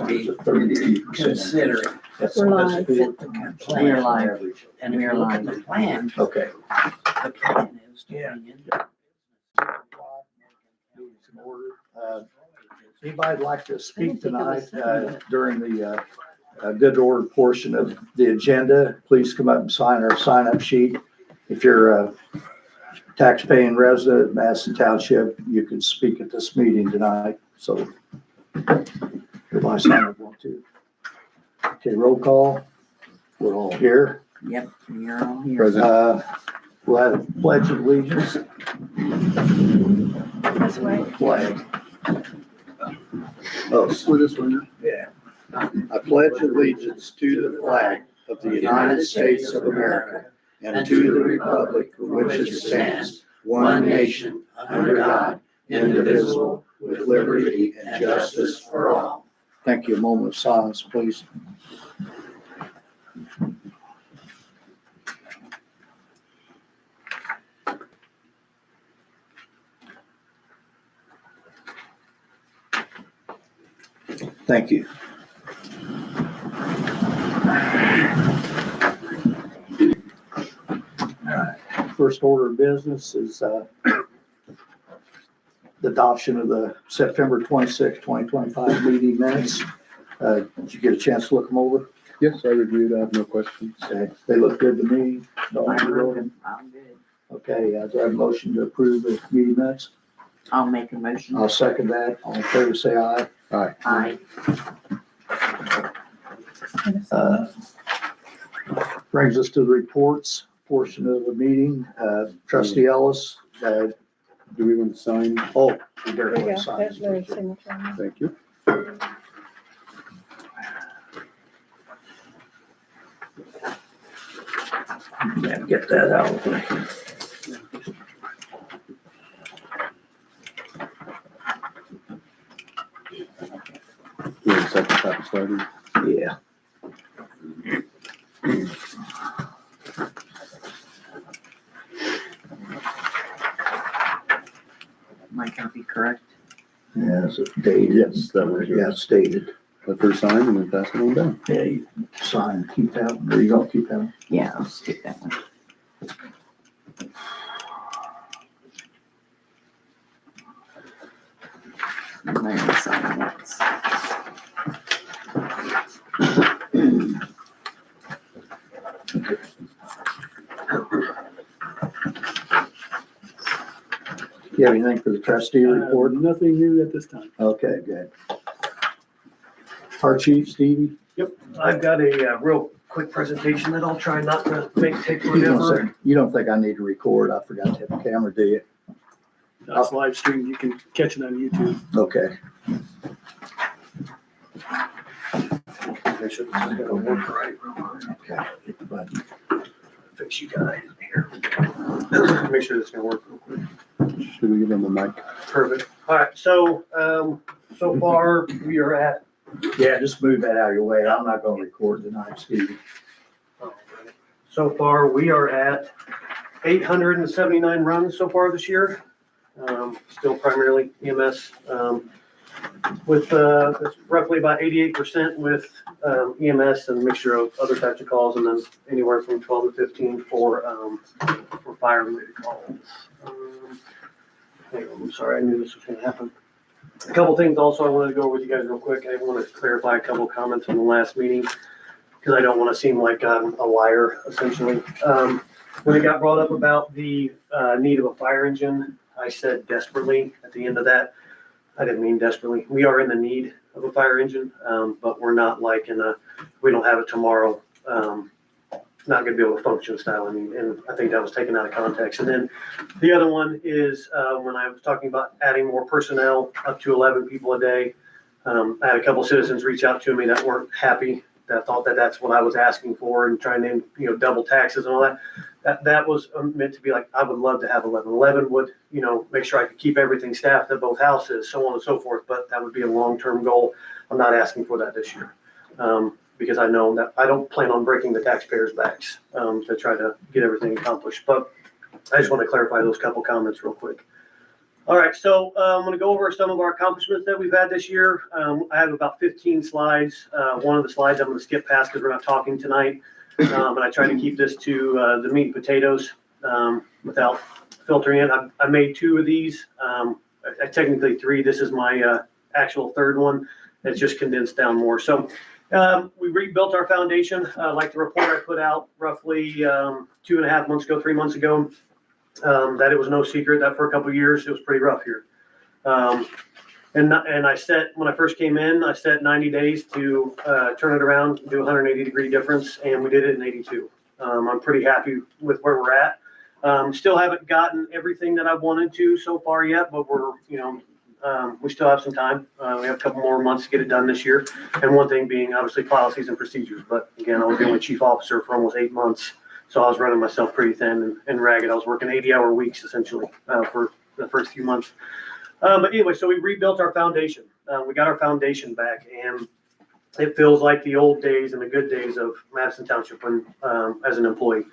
be considering. We're live. Fit the plan. We're live. And if you look at the plan, Okay. the plan is to Yeah. bring in. Anybody like to speak tonight during the good order portion of the agenda? Please come up and sign our sign-up sheet. If you're a tax-paying resident of Madison Township, you can speak at this meeting tonight. So everybody sign up one, too. Okay, roll call. We're all here. Yep, you're all here. We'll have a pledge of allegiance. This way. Flag. Oh, For this one, yeah. I pledge allegiance to the flag of the United States of America and to the republic for which it stands, one nation, under God, indivisible, with liberty and justice for all. Thank you. A moment of silence, please. Thank you. First order of business is the adoption of the September 26, 2025 meeting minutes. Did you get a chance to look them over? yes, I reviewed, I have no questions. Okay, they look good to me. I'm good. Okay, do I have a motion to approve the meeting minutes? I'll make a motion. I'll second that. All in favor, say aye. Aye. Aye. Brings us to the reports portion of the meeting. Trustee Ellis, Do we want to sign? oh, we There better you go. sign There's this. their signature on Thank you. Yeah, get that out of the way. You want a second copy started? Yeah. My copy correct? Yeah, is it dated? Yes, that was Yeah, yours. it's dated. Let her sign and then pass it on down. Yeah, you sign, keep that, or you don't keep that? Yeah, I'll skip that one. And then sign once. You have anything for the trustee report? Nothing new at this time. Okay, good. Our chief, Stevie? Yep, I've got a real quick presentation that I'll try not to take forever. You don't think I need to record? I forgot to hit the camera, do you? That's live streamed. You can catch it on YouTube. Okay. Make sure this is gonna work right. Okay. Hit the button. Fix you guys here. Make sure this is gonna work real quick. Should we give them the mic? Perfect. All right, so, so far we are at, Yeah, just move that out of your way. I'm not gonna record tonight, Stevie. so far we are at 879 runs so far this year. Still primarily EMS, with, it's roughly about 88% with, EMS and a mixture of other types of calls, and then anywhere from 12 to 15 for fire related calls. Hang on, I'm sorry, I knew this was gonna happen. A couple things also I wanted to go over with you guys real quick. I want to clarify a couple comments from the last meeting, because I don't want to seem like I'm a liar, essentially. When it got brought up about the need of a fire engine, I said desperately at the end of that. I didn't mean desperately. We are in the need of a fire engine, but we're not like we don't have it tomorrow. Not gonna be able to function style. I mean, and I think that was taken out of context. And then the other one is when I was talking about adding more personnel, up to 11 people a day. I had a couple citizens reach out to me that weren't happy, that thought that that's what I was asking for and trying to, double taxes and all that. That was meant to be like, I would love to have 11. 11 would, make sure I could keep everything staffed at both houses, so on and so forth. But that would be a long-term goal. I'm not asking for that this year. Because I know that I don't plan on breaking the taxpayers' backs to try to get everything accomplished. But I just want to clarify those couple comments real quick. All right, so I'm going to go over some of our accomplishments that we've had this year. I have about 15 slides. One of the slides I'm going to skip past because we're not talking tonight. And I try to keep this to the meat and potatoes without filtering it. I made 2 of these. Technically 3. This is my actual 3rd one. It's just condensed down more. So we rebuilt our foundation. Like the report I put out roughly 2.5 months ago, 3 months ago. That it was no secret that for a couple of years, it was pretty rough here. And I set, when I first came in, I set 90 days to turn it around, do a 180-degree difference, and we did it in 82. I'm pretty happy with where we're at. Still haven't gotten everything that I wanted to so far yet, but we're, we still have some time. We have a couple more months to get it done this year. And one thing being obviously policies and procedures. But again, I was the only chief officer for almost 8 months. So I was running myself pretty thin and ragged. I was working 80-hour weeks essentially for the first few months. But anyway, so we rebuilt our foundation. We got our foundation back, and it feels like the old days and the good days of Madison Township when, as an employee.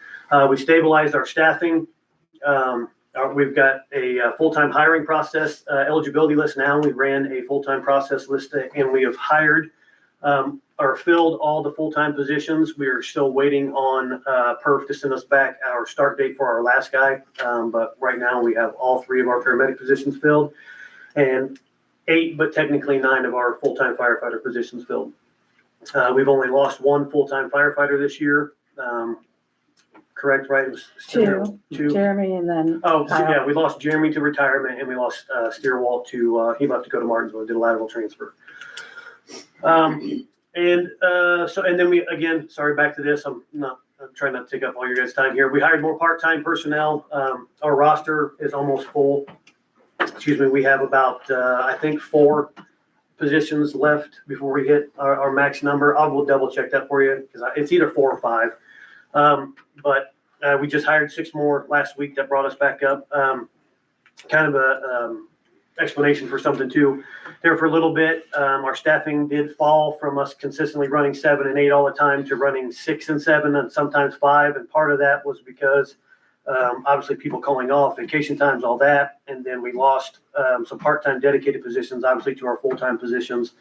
We stabilized our staffing. We've got a full-time hiring process eligibility list now. We ran a full-time process list, and we have hired or filled all the full-time positions. We are still waiting on PERF to send us back our start date for our last guy. But right now we have all 3 of our paramedic positions filled, and 8, but technically 9 of our full-time firefighter positions filled. We've only lost 1 full-time firefighter this year. Correct, right? It was 2. 2. Jeremy and then. Oh, so yeah, we lost Jeremy to retirement, and we lost Steerwalt to, he left to go to Martinsville, did a lateral transfer. And then we, again, sorry, back to this. I'm trying not to take up all your guys' time here. We hired more part-time personnel. Our roster is almost full. Excuse me. We have about, I think 4 positions left before we hit our max number. I will double check that for you because it's either 4 or 5. But we just hired 6 more last week that brought us back up. Kind of a explanation for something too. There for a little bit, our staffing did fall from us consistently running 7 and 8 all the time to running 6 and 7 and sometimes 5. And part of that was because obviously people calling off, vacation times, all that. And then we lost some part-time dedicated positions, obviously, to our full-time positions.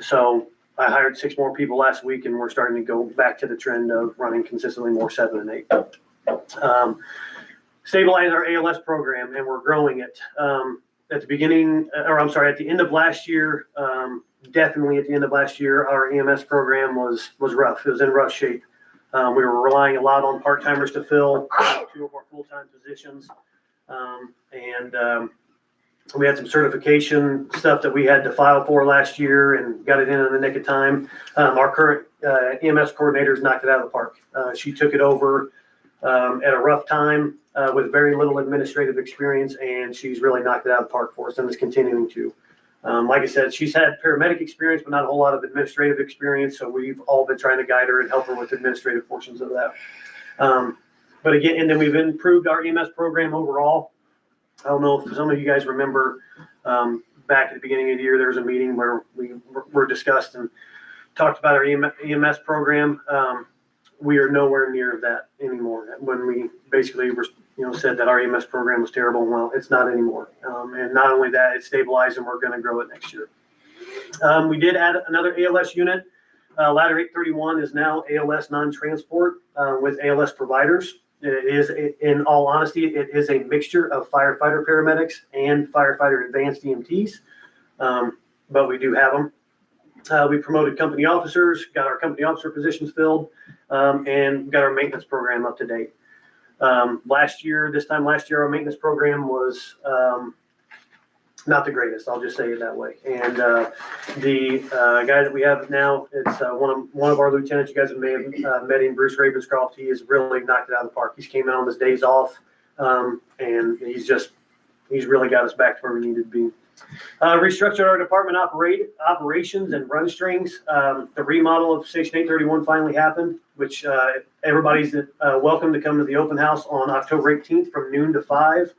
So I hired 6 more people last week, and we're starting to go back to the trend of running consistently more 7 and 8. Stabilize our ALS program, and we're growing it. At the end of last year, definitely at the end of last year, our EMS program was rough. It was in rough shape. We were relying a lot on part-timers to fill 2 of our full-time positions. We had some certification stuff that we had to file for last year and got it in the nick of time. Our current EMS coordinator's knocked it out of the park. She took it over at a rough time with very little administrative experience, and she's really knocked it out of the park for us and is continuing to. Like I said, she's had paramedic experience, but not a whole lot of administrative experience, so we've all been trying to guide her and help her with administrative portions of that. But again, and then we've improved our EMS program overall. I don't know if some of you guys remember back at the beginning of the year, there was a meeting where we were discussed and talked about our EMS program. We are nowhere near that anymore. When we basically were, said that our EMS program was terrible, well, it's not anymore. And not only that, it's stabilized, and we're going to grow it next year. We did add another ALS unit. Ladder 831 is now ALS non-transport with ALS providers. It is, in all honesty, it is a mixture of firefighter paramedics and firefighter advanced EMTs, but we do have them. We promoted company officers, got our company officer positions filled, and got our maintenance program up to date. This time last year, our maintenance program was not the greatest. I'll just say it that way. And the guy that we have now, it's one of our lieutenants. You guys may have met him, Bruce Ravenscroft. He has really knocked it out of the park. He's came in on his days off, and he's really got us back to where we needed to be. Restructured our department operations and run strings. The remodel of Station 831 finally happened, which everybody's welcome to come to the open house on October 18th from noon to 5.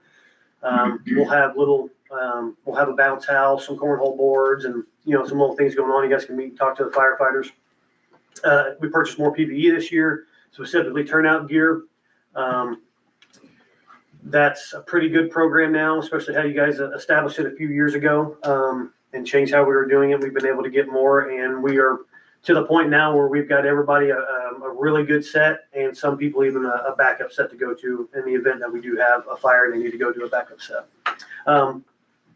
We'll have a bounce house, some cornhole boards, and some little things going on. You guys can meet and talk to the firefighters. We purchased more PPE this year, specifically turnout gear. That's a pretty good program now, especially how you guys established it a few years ago, and changed how we were doing it. We've been able to get more, and we are to the point now where we've got everybody a really good set, and some people even a backup set to go to in the event that we do have a fire and they need to go to a backup set. I'll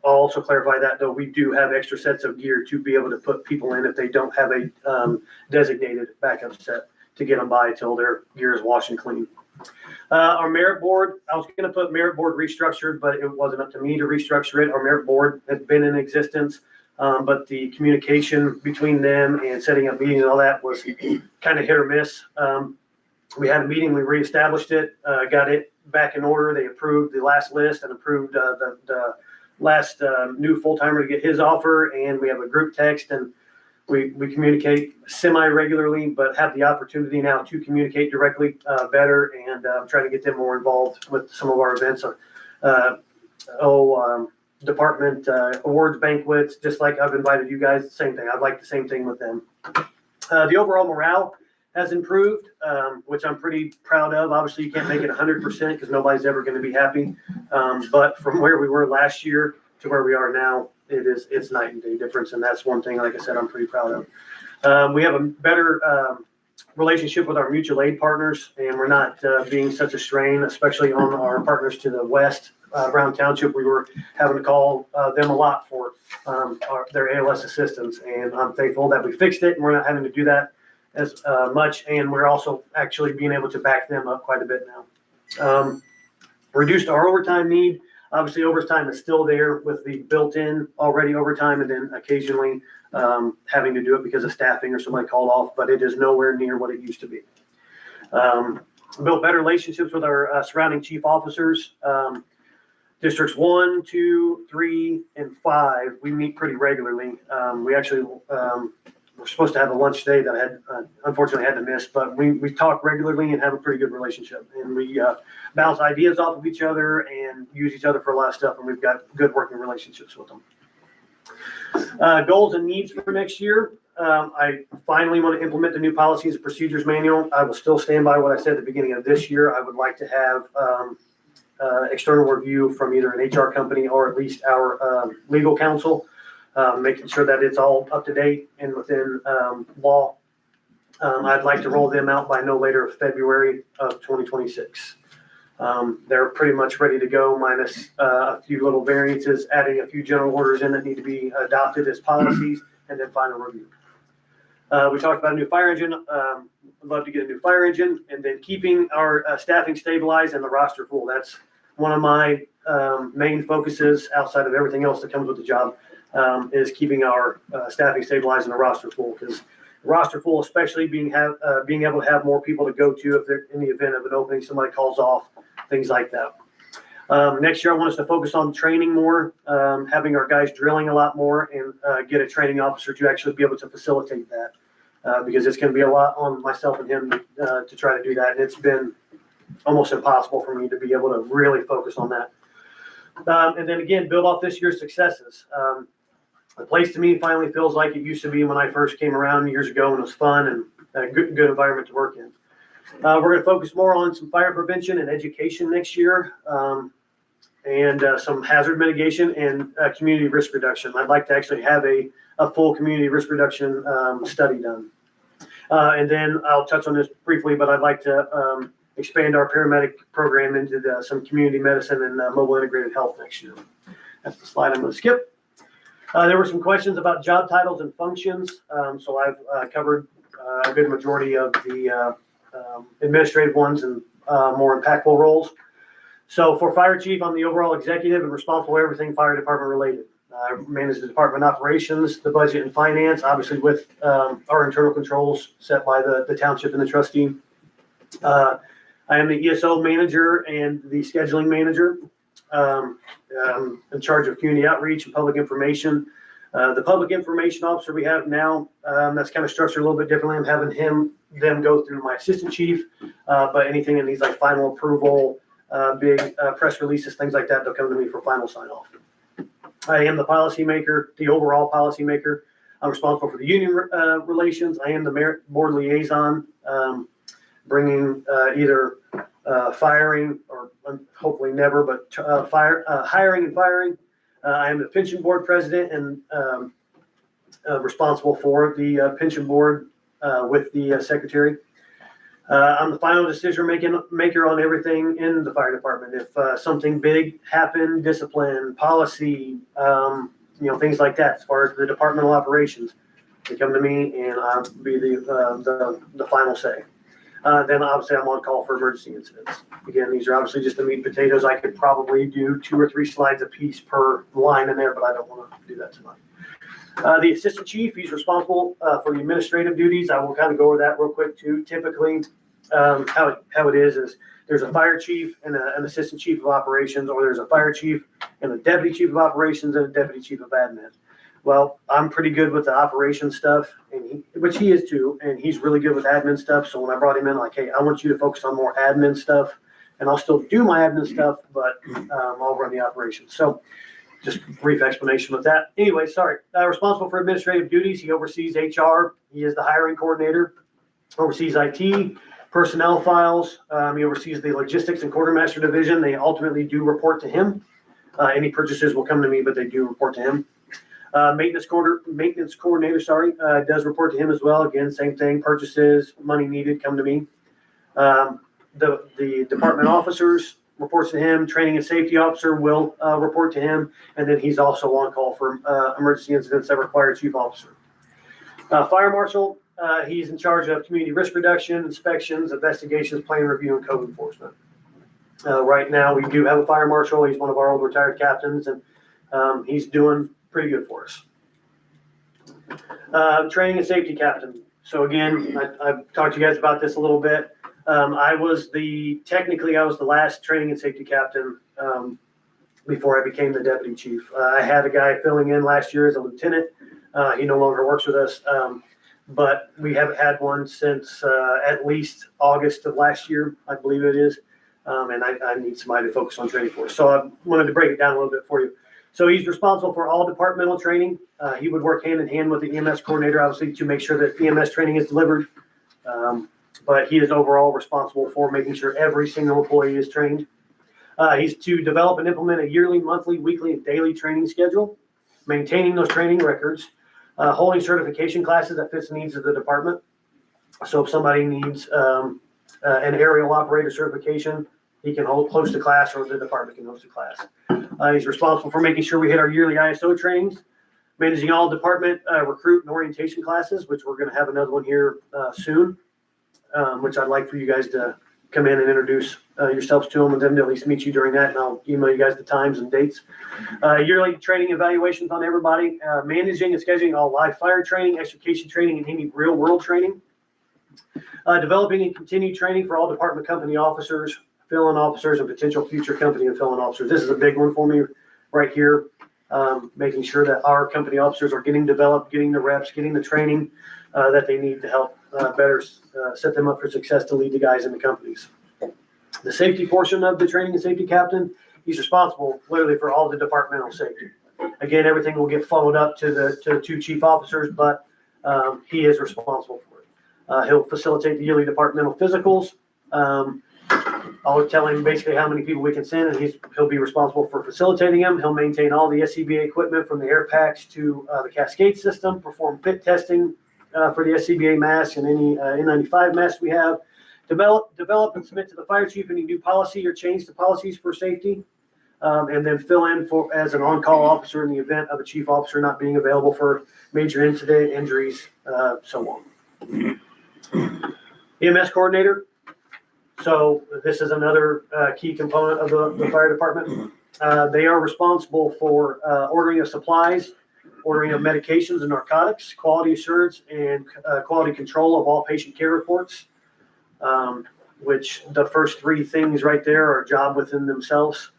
also clarify that though, we do have extra sets of gear to be able to put people in if they don't have a designated backup set to get them by till their gear is washed and clean. Our merit board, I was going to put merit board restructured, but it wasn't up to me to restructure it. Our merit board has been in existence, but the communication between them and setting up meetings and all that was kind of hit or miss. We had a meeting, we reestablished it, got it back in order. They approved the last list and approved the last new full-timer to get his offer, and we have a group text, and we communicate semi-regularly, but have the opportunity now to communicate directly better, and try to get them more involved with some of our events. Department awards banquets, just like I've invited you guys, same thing. I'd like the same thing with them. The overall morale has improved, which I'm pretty proud of. Obviously, you can't make it 100% because nobody's ever going to be happy. But from where we were last year to where we are now, it's night and day difference. And that's one thing, like I said, I'm pretty proud of. We have a better relationship with our mutual aid partners, and we're not being such a strain, especially on our partners to the west. Brown Township, we were having to call them a lot for their ALS assistance, and I'm thankful that we fixed it and we're not having to do that as much, and we're also actually being able to back them up quite a bit now. Reduced our overtime need. Obviously, overtime is still there with the built-in already overtime, and then occasionally having to do it because of staffing or somebody called off, but it is nowhere near what it used to be. Built better relationships with our surrounding chief officers. Districts 1, 2, 3, and 5, we meet pretty regularly. We actually we're supposed to have a lunch today that I had unfortunately had to miss, but we talk regularly and have a pretty good relationship, and we bounce ideas off of each other and use each other for a lot of stuff, and we've got good working relationships with them. Goals and needs for next year. I finally want to implement the new policies and procedures manual. I will still stand by what I said at the beginning of this year. I would like to have external review from either an HR company or at least our legal counsel, making sure that it's all up to date and within law. I'd like to roll them out by no later of February of 2026. They're pretty much ready to go, minus a few little variances, adding a few general orders in that need to be adopted as policies, and then final review. We talked about a new fire engine. I'd love to get a new fire engine, and then keeping our staffing stabilized and the roster full. That's one of my main focuses outside of everything else that comes with the job, is keeping our staffing stabilized and the roster full, because roster full, especially being able to have more people to go to if they're in the event of an opening, somebody calls off, things like that. Next year, I want us to focus on training more, having our guys drilling a lot more, and get a training officer to actually be able to facilitate that, because it's going to be a lot on myself and him to try to do that. And it's been almost impossible for me to be able to really focus on that. And then again, build off this year's successes. The place to me finally feels like it used to be when I first came around years ago, and it was fun and a good environment to work in. We're going to focus more on some fire prevention and education next year, and some hazard mitigation and community risk reduction. I'd like to actually have a full community risk reduction study done. And then I'll touch on this briefly, but I'd like to expand our paramedic program into some community medicine and mobile integrated health next year. That's the slide I'm going to skip. There were some questions about job titles and functions. So I've covered a good majority of the administrative ones and more impactful roles. So for fire chief, I'm the overall executive and responsible for everything fire department related. I manage the department operations, the budget and finance, obviously with our internal controls set by the township and the trustee. I am the ESO manager and the scheduling manager. I'm in charge of community outreach and public information. The public information officer we have now, that's kind of structured a little bit differently. I'm having them go through my assistant chief, but anything that needs like final approval, big press releases, things like that, they'll come to me for final sign off. I am the policy maker, the overall policy maker. I'm responsible for the union relations. I am the merit board liaison, bringing either firing, or hopefully never, but hiring and firing. I am the pension board president and responsible for the pension board with the secretary. I'm the final decision maker on everything in the fire department. If something big happened, discipline, policy, things like that, as far as the departmental operations, they come to me and I'll be the final say. Then obviously I'm on call for emergency incidents. Again, these are obviously just the meat and potatoes. I could probably do 2 or 3 slides a piece per line in there, but I don't want to do that tonight. The assistant chief, he's responsible for the administrative duties. I will kind of go over that real quick too. Typically, how it is there's a fire chief and an assistant chief of operations, or there's a fire chief and a deputy chief of operations and a deputy chief of admin. Well, I'm pretty good with the operations stuff, which he is too, and he's really good with admin stuff. So when I brought him in, like, hey, I want you to focus on more admin stuff, and I'll still do my admin stuff, but I'll run the operations. So just a brief explanation with that. Anyway, sorry. Responsible for administrative duties. He oversees HR. He is the hiring coordinator, oversees IT, personnel files. He oversees the logistics and quartermaster division. They ultimately do report to him. Any purchases will come to me, but they do report to him. Maintenance coordinator, does report to him as well. Again, same thing. Purchases, money needed, come to me. The department officers reports to him. Training and safety officer will report to him, and then he's also on call for emergency incidents that require chief officer. Fire marshal, he's in charge of community risk reduction, inspections, investigations, plan review, and code enforcement. Right now, we do have a fire marshal. He's one of our old retired captains, and he's doing pretty good for us. Training and safety captain. So again, I've talked to you guys about this a little bit. I was the last training and safety captain before I became the deputy chief. I had a guy filling in last year as a lieutenant. He no longer works with us, but we haven't had one since at least August of last year, I believe it is. And I need somebody to focus on training for. So I wanted to break it down a little bit for you. So he's responsible for all departmental training. He would work hand in hand with the EMS coordinator, obviously, to make sure that EMS training is delivered. But he is overall responsible for making sure every single employee is trained. He's to develop and implement a yearly, monthly, weekly, and daily training schedule, maintaining those training records, holding certification classes that fits the needs of the department. So if somebody needs an aerial operator certification, he can host a class, or the department can host a class. He's responsible for making sure we hit our yearly ISO trainings, managing all department recruit and orientation classes, which we're going to have another one here soon, which I'd like for you guys to come in and introduce yourselves to them, and them to at least meet you during that, and I'll email you guys the times and dates. Yearly training evaluations on everybody, managing and scheduling all live fire training, extrication training, and any real world training. Developing and continued training for all department company officers, fill-in officers, and potential future company and fill-in officers. This is a big one for me right here. Making sure that our company officers are getting developed, getting the reps, getting the training that they need to help better set them up for success to lead the guys in the companies. The safety portion of the training and safety captain, he's responsible literally for all the departmental safety. Again, everything will get followed up to the 2 chief officers, but he is responsible for it. He'll facilitate the yearly departmental physicals. I'll tell him basically how many people we can send, and he'll be responsible for facilitating them. He'll maintain all the SCBA equipment from the air packs to the cascade system, perform fit testing for the SCBA masks and any N95 masks we have, develop and submit to the fire chief any new policy or change the policies for safety, and then fill in as an on-call officer in the event of a chief officer not being available for major incident, injuries, so on. EMS coordinator. So this is another key component of the fire department. They are responsible for ordering of supplies, ordering of medications and narcotics, quality assurance, and quality control of all patient care reports, which the first 3 things right there are a job within themselves.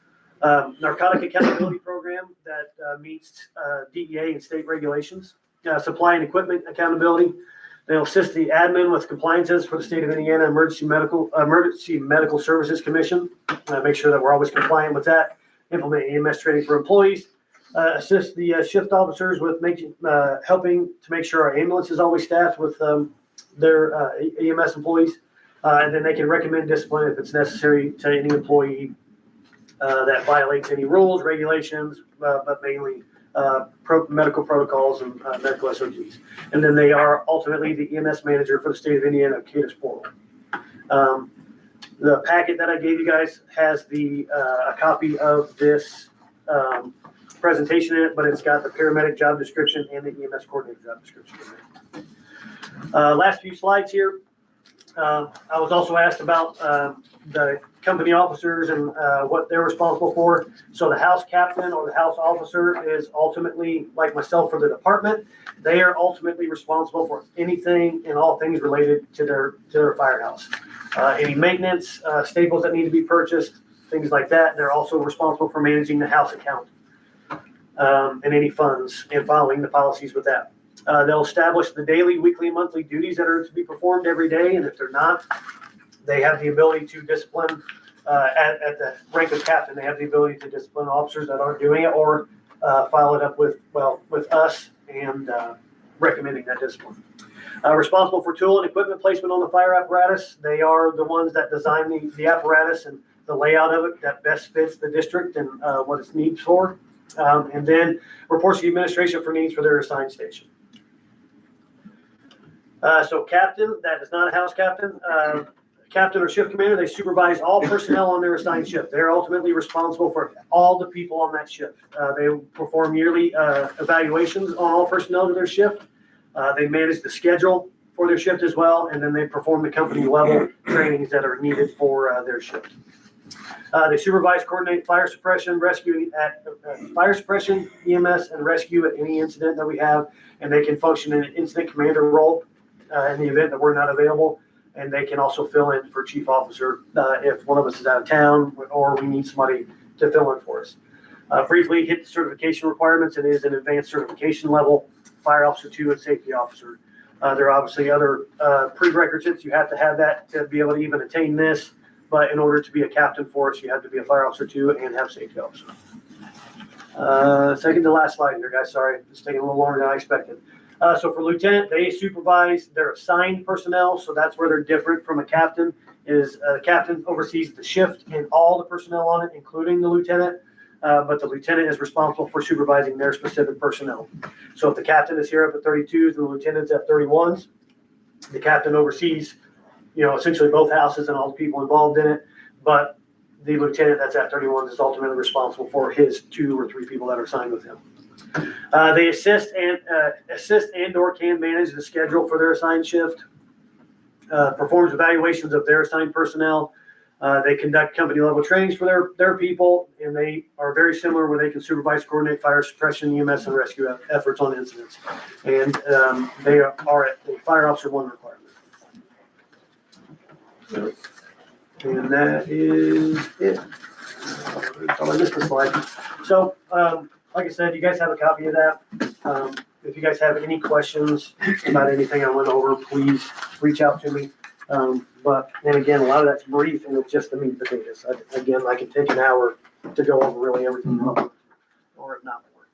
Narcotic accountability program that meets DEA and state regulations. Supply and equipment accountability. They'll assist the admin with compliances for the state of Indiana Emergency Medical Services Commission. Make sure that we're always compliant with that. Implement EMS training for employees. Assist the shift officers with helping to make sure our ambulance is always staffed with their EMS employees. And then they can recommend discipline if it's necessary to any employee that violates any rules, regulations, but mainly medical protocols and medical SOGs. And then they are ultimately the EMS manager for the state of Indiana, CADIS portal. The packet that I gave you guys has a copy of this presentation in it, but it's got the paramedic job description and the EMS coordinator job description in it. Last few slides here. I was also asked about the company officers and what they're responsible for. So the house captain or the house officer is ultimately, like myself for the department, they are ultimately responsible for anything and all things related to their firehouse. Any maintenance, staples that need to be purchased, things like that. They're also responsible for managing the house account and any funds and following the policies with that. They'll establish the daily, weekly, and monthly duties that are to be performed every day, and if they're not, they have the ability to discipline at the rank of captain. They have the ability to discipline officers that aren't doing it, or file it up with us and recommending that discipline. Responsible for tool and equipment placement on the fire apparatus. They are the ones that design the apparatus and the layout of it that best fits the district and what its needs for. And then reports to the administration for needs for their assigned station. So captain, that is not a house captain. Captain or shift commander, they supervise all personnel on their assigned shift. They're ultimately responsible for all the people on that shift. They perform yearly evaluations on all personnel to their shift. They manage the schedule for their shift as well, and then they perform the company level trainings that are needed for their shift. They supervise, coordinate fire suppression, rescue fire suppression, EMS, and rescue at any incident that we have, and they can function in an incident commander role in the event that we're not available, and they can also fill in for chief officer if one of us is out of town or we need somebody to fill in for us. Briefly hit the certification requirements. It is an advanced certification level, fire officer 2 and safety officer. There are obviously other prerequisites. You have to have that to be able to even attain this. But in order to be a captain for us, you have to be a fire officer 2 and have safety officer. Second to last slide here, guys. Sorry, it's taking a little longer than I expected. So for lieutenant, they supervise their assigned personnel. So that's where they're different from a captain. Is the captain oversees the shift and all the personnel on it, including the lieutenant. But the lieutenant is responsible for supervising their specific personnel. So if the captain is here up at 32s and the lieutenant's at 31s, the captain oversees, essentially both houses and all the people involved in it. But the lieutenant that's at 31 is ultimately responsible for his 2 or 3 people that are assigned with him. They assist and or can manage the schedule for their assigned shift. Performs evaluations of their assigned personnel. They conduct company level trainings for their people, and they are very similar where they can supervise, coordinate fire suppression, EMS, and rescue efforts on incidents. And they are at the fire officer 1 requirement. And that is it. Oh, I missed a slide. So, like I said, you guys have a copy of that. If you guys have any questions about anything I went over, please reach out to me. And again, a lot of that's brief and it's just the meat and potatoes. Again, I can take an hour to go over really everything, or if not more.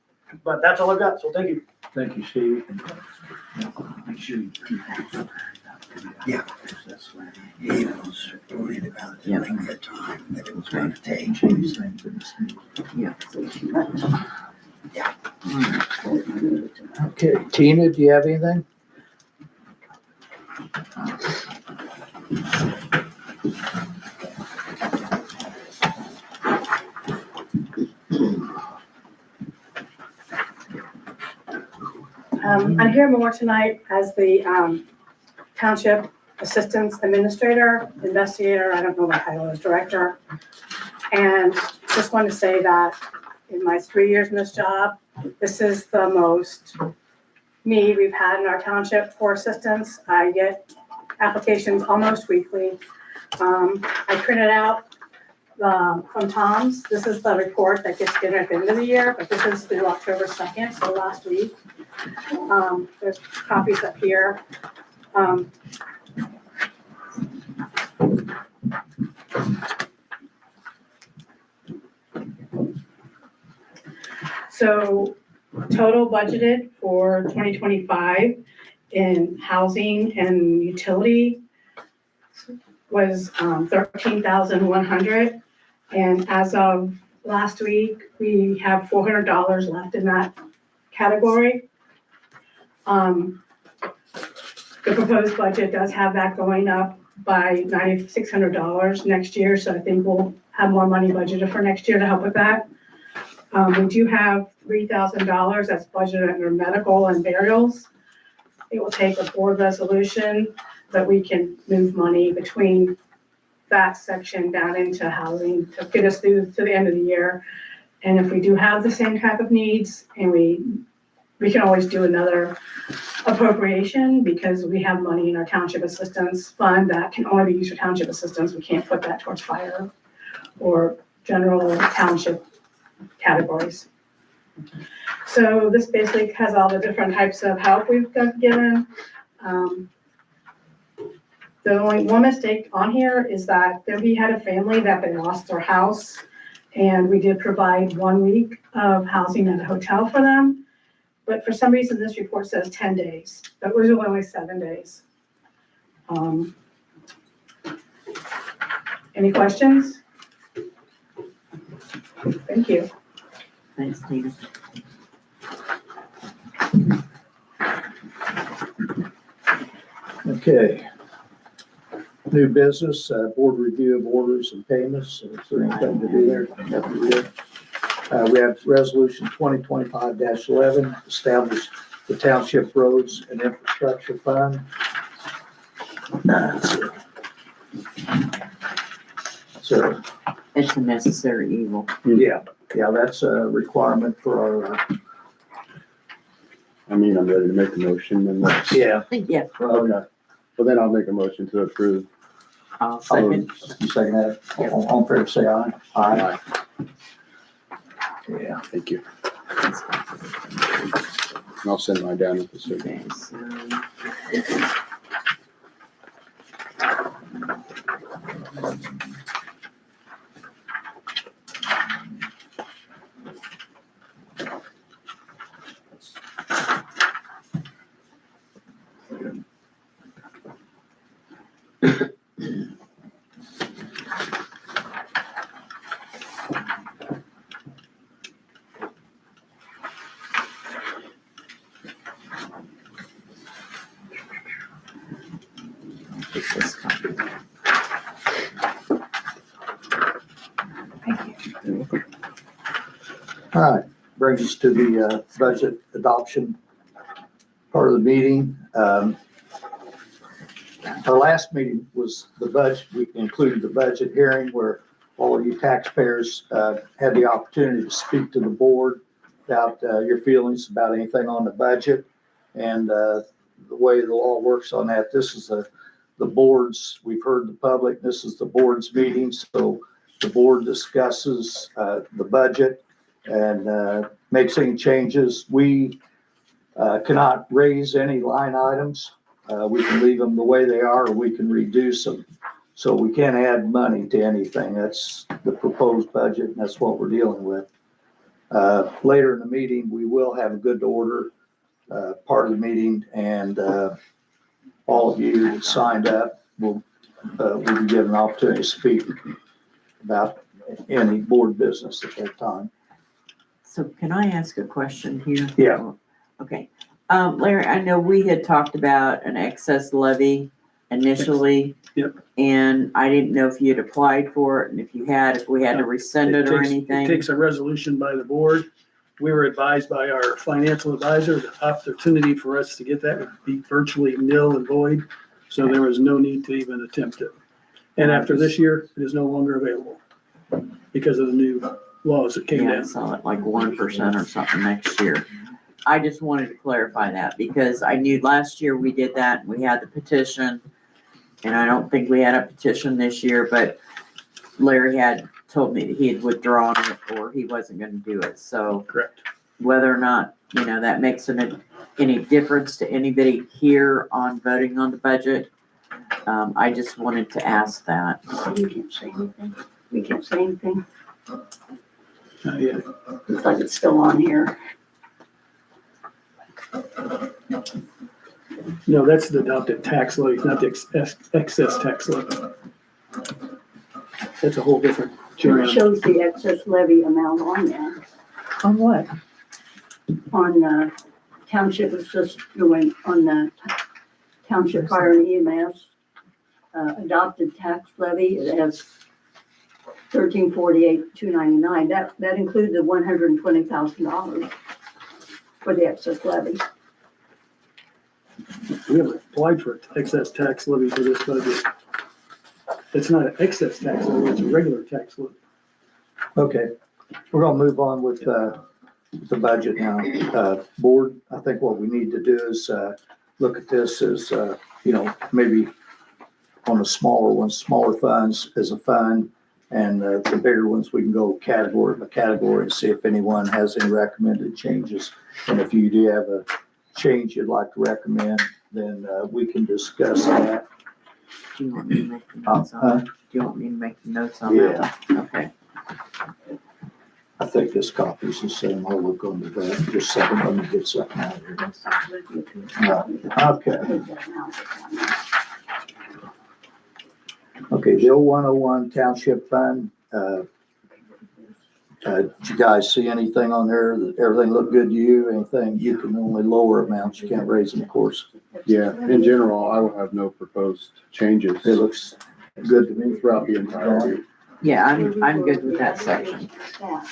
But that's all I've got. So thank you. Thank you, Steve. Make sure you keep that. Yeah. He was worried about the length of time that it was going to take. Yeah. Okay, Tina, do you have anything? I'm here more tonight as the Township Assistant Administrator, Investigator, I don't know what title is, Director. And just want to say that in my 3 years in this job, this is the most need we've had in our township for assistance. I get applications almost weekly. I printed out from Tom's. This is the report that gets given at the end of the year, but this is through October 2nd, so last week. There's copies up here. So total budgeted for 2025 in housing and utility was 13,100. And as of last week, we have $400 left in that category. The proposed budget does have that going up by $9,600 next year, so I think we'll have more money budgeted for next year to help with that. We do have $3,000 that's budgeted under medical and burials. It will take a board resolution that we can move money between that section down into housing to get us through to the end of the year. And if we do have the same type of needs, and we can always do another appropriation because we have money in our township assistance fund that can only be used for township assistance. We can't put that towards fire or general township categories. So this basically has all the different types of help we've got given. The only one mistake on here is that we had a family that they lost their house, and we did provide 1 week of housing at a hotel for them. But for some reason, this report says 10 days, but it was only 7 days. Any questions? Thank you. Thanks, Tina. Okay. New business, board review of orders and payments. Is there anything to do there? Nothing to do. We have resolution 2025-11, establish the township roads and infrastructure fund. So, It's a necessary evil. yeah, that's a requirement for our, I mean, I'm ready to make a motion and let's. yeah. Yeah, Okay. Well, then I'll make a motion to approve. I'll second. You second that? All in favor, say aye. Aye. Yeah. Thank you. And I'll send mine down with the survey. Okay, so. This copy. All right, brings us to the budget adoption part of the meeting. Our last meeting was the budget. We included the budget hearing where all of you taxpayers had the opportunity to speak to the board about your feelings about anything on the budget and the way the law works on that. This is the board's, we've heard the public, this is the board's meeting, so the board discusses the budget and makes any changes. We cannot raise any line items. We can leave them the way they are, or we can reduce them. So we can't add money to anything. That's the proposed budget, and that's what we're dealing with. Later in the meeting, we will have a good order part of the meeting, and all of you that signed up will be given an opportunity to speak about any board business at that time. So can I ask a question here? Yeah. Okay. Larry, I know we had talked about an excess levy initially. Yep. And I didn't know if you had applied for it, and if you had, if we had to rescind it or It anything. takes a resolution by the board. We were advised by our financial advisor, the opportunity for us to get that would be virtually nil and void. So there was no need to even attempt it. And after this year, it is no longer available because of the new laws that came Yeah, I down. saw it like 1% or something next year. I just wanted to clarify that because I knew last year we did that and we had the petition. And I don't think we had a petition this year, but Larry had told me that he had withdrawn it or he wasn't gonna do it. So Correct. whether or not, that makes any difference to anybody here on voting on the budget, I just wanted to ask that. You can't say anything. We can't say anything. Yeah. Looks like it's still on here. No, that's the adopted tax levy, not the excess tax levy. That's a whole different It genre. shows the excess levy amount on there. On what? On township on the township fire and EMS adopted tax levy. It has 1348,299. That included the $120,000 for the excess levy. We haven't applied for excess tax levy for this budget. It's not an excess tax levy, it's a regular tax levy. Okay, we're gonna move on with the budget now. Board, I think what we need to do is look at this as, maybe on the smaller ones, smaller funds as a fund, and the bigger ones, we can go category by category and see if anyone has any recommended changes. And if you do have a change you'd like to recommend, then we can discuss that. Do you want me to make the notes on it? Do you want me to make the notes on that? Okay. I think this copy is the same. I'll look under that. Just a second, let me get something out of here. Okay. Okay, Bill 101 Township Fund. Did you guys see anything on there? Everything look good to you? Anything? You can only lower amounts. You can't raise them, of course. Yeah, in general, I will have no proposed changes It looks good to me. throughout the entire year. Yeah, I'm good with that section. All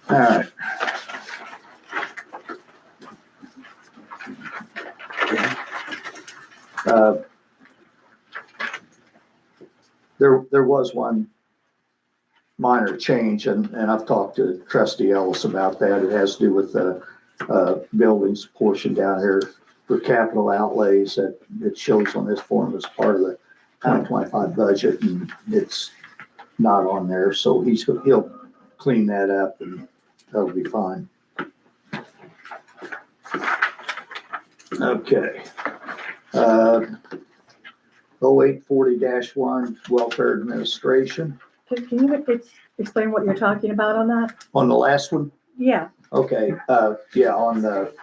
right. There was one minor change, and I've talked to Trustee Ellis about that. It has to do with the buildings portion down here for capital outlays that it shows on this form as part of the 2025 budget, and it's not on there. So he'll clean that up, and that'll be fine. Okay. 0840-1 Welfare Administration. Can you explain what you're talking about on that? On the last one? Yeah, Okay, yeah, on the.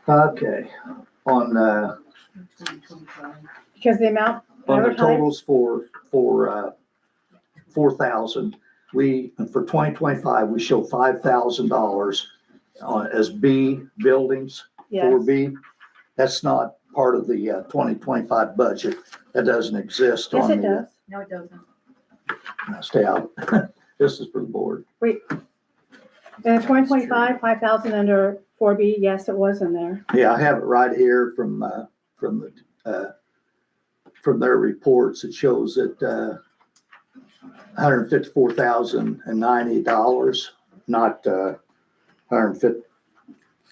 Okay, on because the amount on the advertised, totals for 4,000, for 2025, we show $5,000 as B buildings, yes. 4B. That's not part of the 2025 budget. That doesn't exist Yes, on it the. does. No, it doesn't. Stay out. This is for the board. Wait. In 2025, 5,000 under 4B, yes, it was in there. Yeah, I have it right here from their reports. It shows that $154,090, not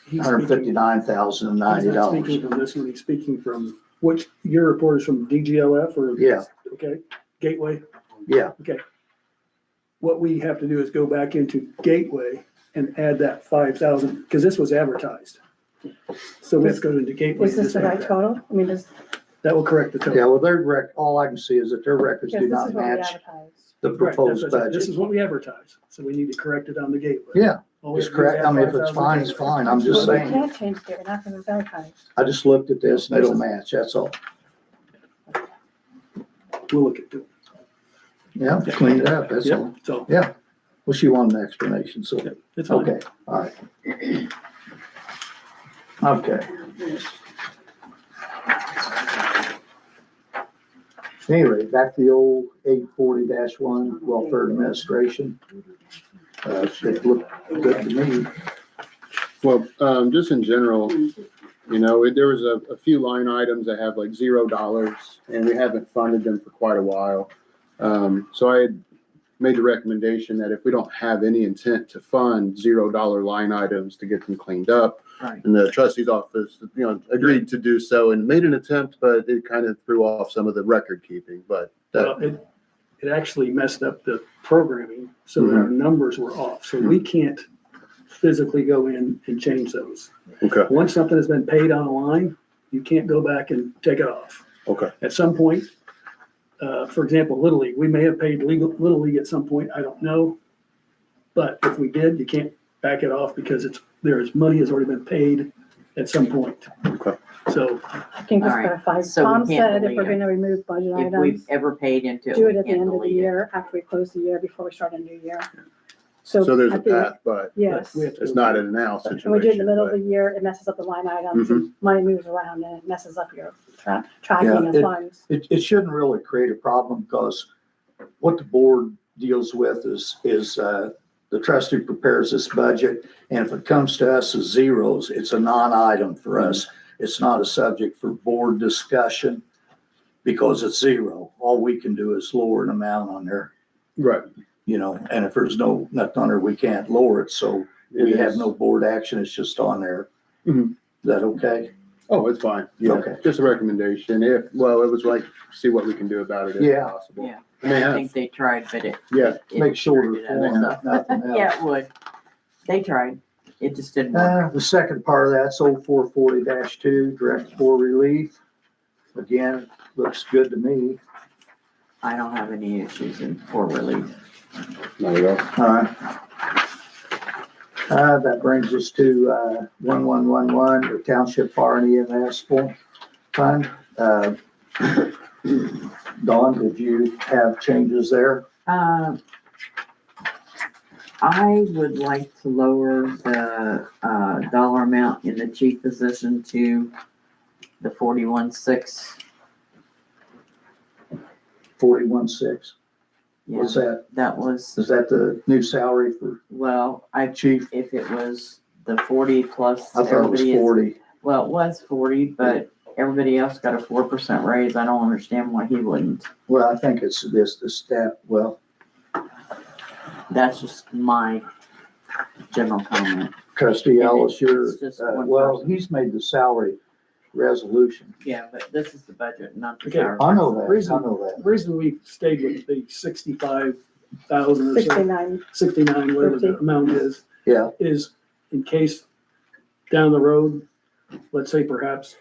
He's speaking- $159,090. He's not speaking from this one, he's speaking from, which, your report is from DGLF or? Yeah. Okay, Gateway. Yeah, What we have to do is go back into Gateway and add that 5,000, because this was advertised. So let's go into Gateway. Is this the right total? I mean, That will correct the yeah, total. well, all I can see is that their records because do this not is what we match advertised. the Right, that's proposed what I said. This budget. is what we advertise, so we need to correct it on the Gateway. Yeah, All we it's have to do is correct. add I mean, if it's 5,000 fine, it's Gateway. fine. I'm just Well, we saying. can't change it, we're not going to advertise. I just looked at this and they don't match, that's all. We'll look at it. Yeah, clean it up, that's Yeah, all. so, Yeah, well, she wanted an explanation, so, yeah, it's fine. okay, all right. Okay. Anyway, back to the old 840-1 Welfare Administration. It looked good to me. Well, just in general, there was a few line items that have like $0, and we haven't funded them for quite a while. So I had made the recommendation that if we don't have any intent to fund $0 line items to get them cleaned up, Right. and the trustee's office, agreed to do so and made an attempt, but it kind of threw off some of the record keeping, but Well, it actually messed up the programming, so that our numbers were off, so we can't physically go in and change those. okay, Once something has been paid on a line, you can't go back and take it off. okay, At some point, for example, Little League, we may have paid Little League at some point, I don't know. But if we did, you can't back it off because money has already been paid at some point. okay. So I can just All right, clarify. so we Tom can't said if delete we're them. gonna remove budget If we've items, ever paid into it, do we it at the can't end of the delete it. year, after we close the year, before we start a new year. So there's a at the- path, but Yes. we have to it's go not through. an now situation. And we do it in the middle of but- the year, it messes up the line items and money moves around and it messes up your tracking Yeah, of funds. It shouldn't really create a problem because what the board deals with is the trustee prepares this budget, and if it comes to us as zeros, it's a non-item for us. It's not a subject for board discussion because it's zero. All we can do is lower an amount on there, Right. you know, and if there's nothing on there, we can't lower it. So we It have is- no board action. It's just on there. Mhm. Is that okay? Oh, it's fine. Yeah, Okay. just a recommendation. It was like, see what we can do about it if Yeah. possible. Yeah. I mean, I think they tried, but it. Yeah. it Make shorter screwed it up, form, so. if nothing else. Yeah, it would. They tried. It just didn't work. The second part of that's 0440-2, direct for relief. Again, looks good to me. I don't have any issues in for relief. Not at all. All right. That brings us to 1111, the Township Fire and EMS Fund. Dawn, did you have changes there? I would like to lower the, dollar amount in the chief position to the 41,600. 41.6. Yeah, What's that? that was, Is that the new salary for well, chief? if it was the 40 plus I thought it was everybody is, 40. well, it was 40, but everybody else got a 4% raise. I don't understand why he wouldn't. Well, I think it's the staff, well, That's just my general comment. Trustee Ellis, you're, It's just one well, person. he's made the salary resolution. Yeah, but this is the budget, not the Okay. salary. I know that, I Reason- know The that. reason we stayed with the 65,000 or so, 69, 69, whatever the 50. amount is, Yeah, is in case down the road, let's say perhaps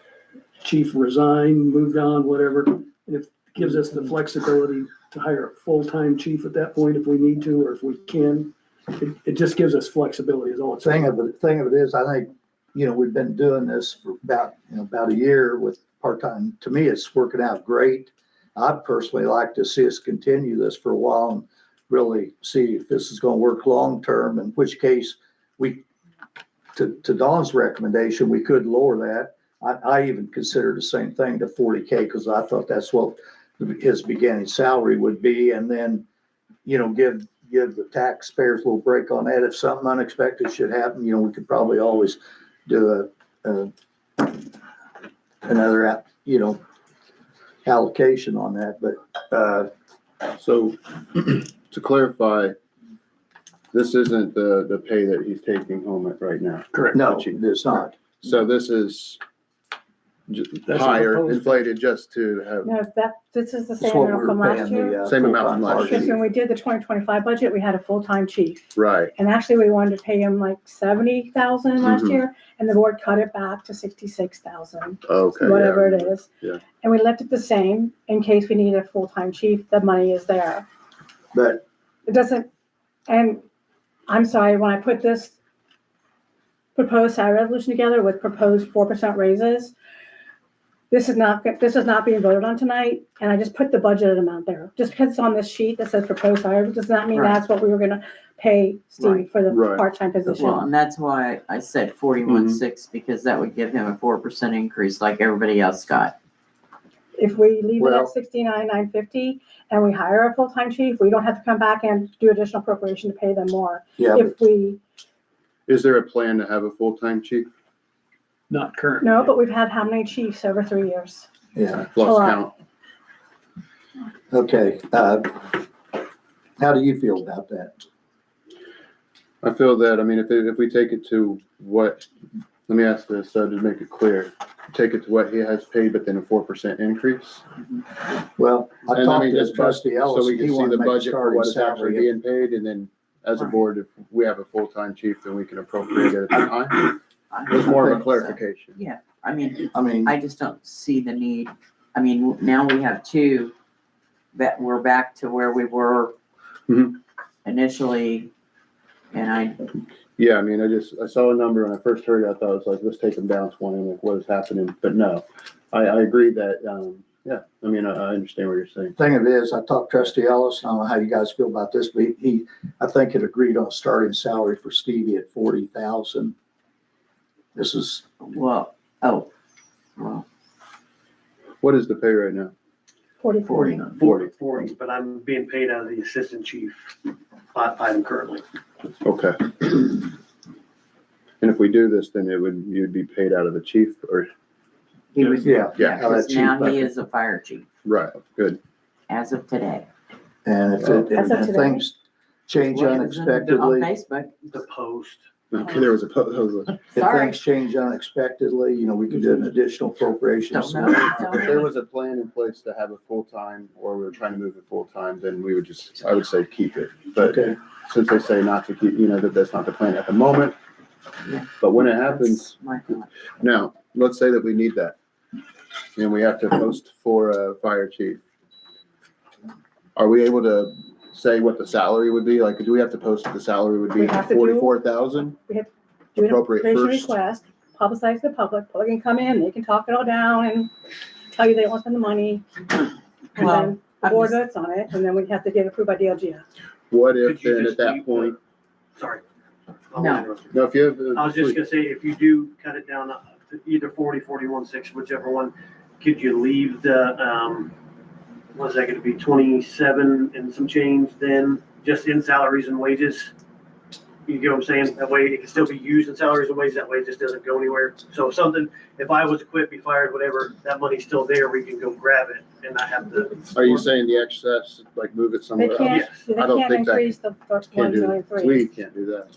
chief resigned, moved on, whatever, and it gives us the flexibility to hire a full-time chief at that point if we need to, or if we can. It just gives us flexibility is all it's thing saying. of it is, I think, you know, we've been doing this for about a year with part-time. To me, it's working out great. I'd personally like to see us continue this for a while and really see if this is gonna work long-term, in which case to Dawn's recommendation, we could lower that. I even considered the same thing to 40K because I thought that's what his beginning salary would be, and then, you know, give the taxpayers a little break on that. If something unexpected should happen, you know, we could probably always do another, you know, allocation on that, but, So to clarify, this isn't the pay that he's taking home at right now. Correct. no, it's not. So this is That's higher, proposed. inflated just to have no, this is the It's same what we amount were from last paying year. the, Same amount from full-time last Because year. when we did the 2025 budget, we had a full-time chief. right. And actually, we wanted to pay him like 70,000 last Mhm. year, and the board cut it back to 66,000, Okay. whatever yeah. it is. Yeah. And we left it the same in case we need a full-time chief, the money is there. But It doesn't, and I'm sorry, when I put this proposed salary resolution together with proposed 4% raises, this is not being voted on tonight, and I just put the budgeted amount there. Just because it's on this sheet that says proposed salary, does not mean Right. that's what we were gonna pay Steve Right. for the Right. part-time position. Well, and that's why I said 41,600, because that would give him a 4% increase like everybody else got. If we leave it Well- at 69,950 and we hire a full-time chief, we don't have to come back and do additional appropriation to pay them more. yeah, If we, Is there a plan to have a full-time chief? Not current. no, but we've had how many chiefs over 3 years? yeah, Lost lot. count. okay. How do you feel about that? I feel that, I mean, if we take it to what, let me ask this, to make it clear. Take it to what he has paid, but then a 4% increase? Well, I And talked mean, to just Trustee Ellis, so we he can see wanted the to make a budget for starting what is actually salary. being paid, and then as a board, if we have a full-time chief, then we can appropriate it at the time. It was more of a clarification. I mean, I mean, I just don't see the need. I mean, now we have two that we're back to where we were Mhm. initially. And Yeah, I mean, I saw a number when I first heard it, I thought it was like, let's take them down 20, like what is happening? But no, I agree that, yeah, I mean, I understand what you're saying. Thing of it is, I talked to Trustee Ellis, and I don't know how you guys feel about this, but I think it agreed on a starting salary for Stevie at 40,000. This is, Well, well, What is the pay right now? 40. 40, but I'm being paid out of the assistant chief item currently. Okay. And if we do this, then you'd be paid out of the chief or, He was, yeah. Yeah, how that because now cheap he bucket. is a fire chief right, good. as of today. And if As of today? things change Well, it was on unexpectedly, Facebook. The post. Okay, there was a, if Sorry. things change unexpectedly, we could do an additional appropriation. Don't know. if there was a plan in place to have it full-time or we were trying to move it full-time, then I would say keep it. But Okay, since they say not to keep, that's not the plan at the moment. Yeah. But when it happens, That's my thought. now, let's say that we need that. And we have to post for a fire chief. Are we able to say what the salary would be? Like, do we have to post what the salary would be? We have to do- 44,000? Do an Appropriate appropriation first. request, publicize to the public can come in, they can talk it all down and tell you they want to spend the money. And Well, then the I'm board just- votes on it, and then we have to get approved by DLGF. What if Could you then just at that leave point, Sorry. No. no, if you have. I was just gonna say, if you do cut it down to either 40, 41.6, whichever one, could you leave the, what's that gonna be, 27 and some change then, just in salaries and wages? You get what I'm saying? That way it can still be used in salaries and wages, that way it just doesn't go anywhere. So if I was to quit, be fired, whatever, that money's still there, we can go grab it and not have to. Are you saying the excess, like move it They somewhere else? can't, Yes. they I don't can't think that increase the Can't 1 do million that. three. We can't do that.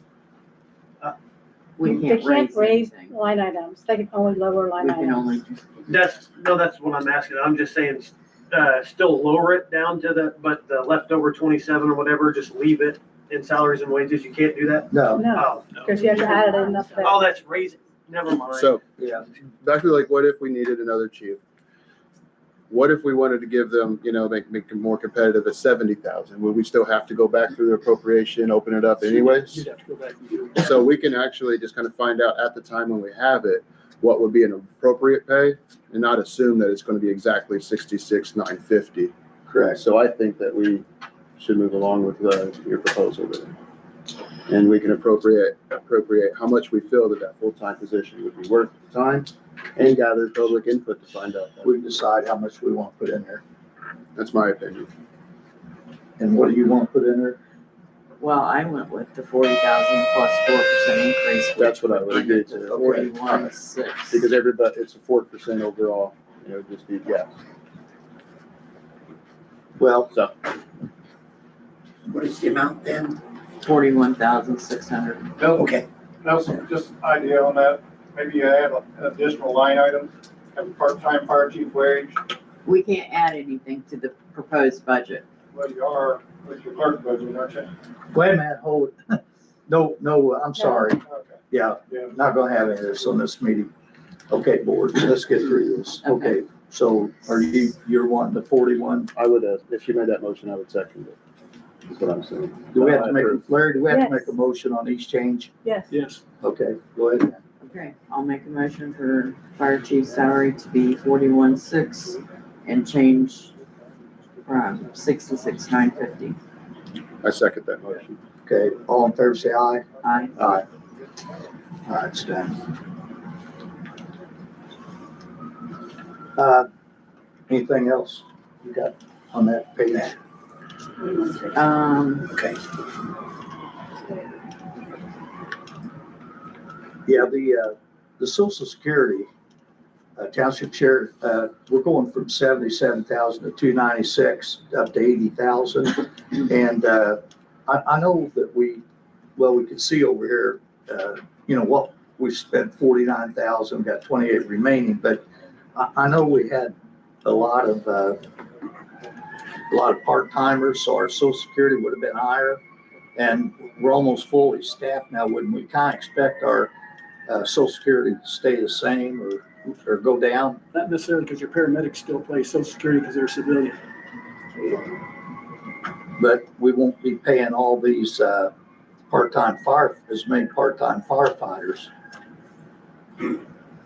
We They can't can't raise anything. line items, they can only lower line We can items. only, That's what I'm asking. I'm just saying, still lower it down to but the leftover 27 or whatever, just leave it in salaries and wages. You can't do that? no, No, Oh, because you have to add it in up there. oh, that's raising, never mind. So yeah, back to like, what if we needed another chief? What if we wanted to give them, make them more competitive at 70,000? Would we still have to go back through the appropriation, open it up anyways? You'd have to go back and do it. So we can actually just kind of find out at the time when we have it, what would be an appropriate pay and not assume that it's going to be exactly 66,950. correct. So I think that we should move along with your proposal there. And we can appropriate how much we feel that full-time position would be worth at the time and gather public input to find out. We decide how much we want to put in there. That's my opinion. And what do you want to put in there? well, I went with the 40,000 plus 4% increase. That's what I would agree to. 41.6. Because it's a 4% overall, just be, yeah. Well, So What is the amount then? 41,600. okay, Nelson, just an idea on that, maybe you add an additional line item, have a part-time fire chief wage, We can't add anything to the proposed budget. well, you are with your clerk budget, aren't you? wait a minute, hold it. No, I'm sorry. Okay. Yeah, Yeah. not gonna have any of this on this meeting. Okay, board, let's get through this. Okay, so you're wanting the 41? I would, if you made that motion, I would second it. That's what I'm saying. Do we have to make, Larry, do we have to Yes. make a motion on each change? Yes, Yes. Okay, go ahead. Okay, I'll make a motion for fire chief's salary to be 41.6 and change from 66,950. I second that motion. Okay, all in favor, say aye. Aye. Aye. All right, it's done. Anything else you got on that page? Okay. Yeah, the social security, township share, we're going from 77,000 to 296 up to 80,000. And, I know that we could see over here, what we spent 49,000, got 28 remaining, but I know we had a lot of part-timers, so our social security would have been higher. And we're almost fully staffed now. Wouldn't we kind of expect our social security to stay the same or go down? Not necessarily because your paramedics still pay social security because they're civilian. But we won't be paying all these as many part-time firefighters.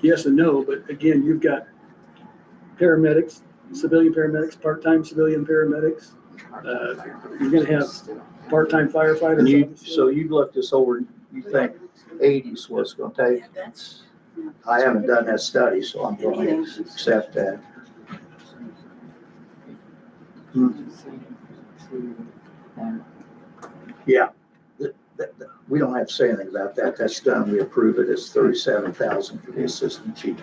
Yes and no, but again, you've got paramedics, civilian paramedics, part-time civilian paramedics. You're gonna have part-time And firefighters. you, obviously. so you looked this over, you think 80 is what it's gonna take? That's. I haven't done that study, so I'm going to accept that. Yeah, we don't have to say anything about that. That's done. We approve it as 37,000 for the assistant chief,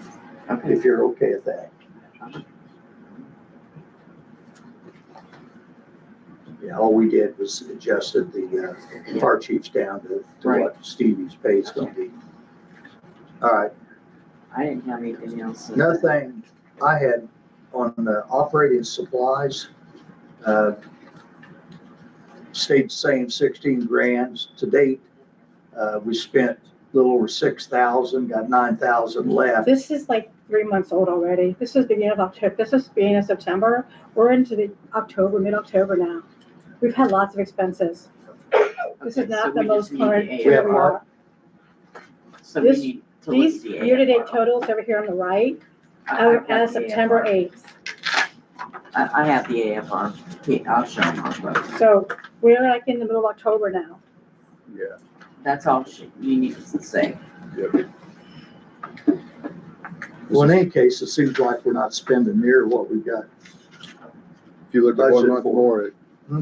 Okay, if you're okay with that. Yeah, all we did was adjusted the fire chiefs down to Right. what Stevie's pay is gonna be. All right, I didn't have anything else. another thing I had on the operating supplies, stayed the same, 16 grand to date. We spent a little over 6,000, got 9,000 left. This is like 3 months old already. This is beginning of October. This is beginning of September. We're into the October, mid-October now. We've had lots of expenses. This is Okay, so not the we most just need current. the We have where we are. So we this- need to look at These the year-to-date AFR. totals over here on the right, I've got as the September AFR. 8th. I have the AFR. Okay, I'll show them our book. So we're like in the middle of October now. Yeah. That's all you need to say. Well, in any case, it seems like we're not spending near what we've got. If you look at Budget 1 month for- more, it, Hmm?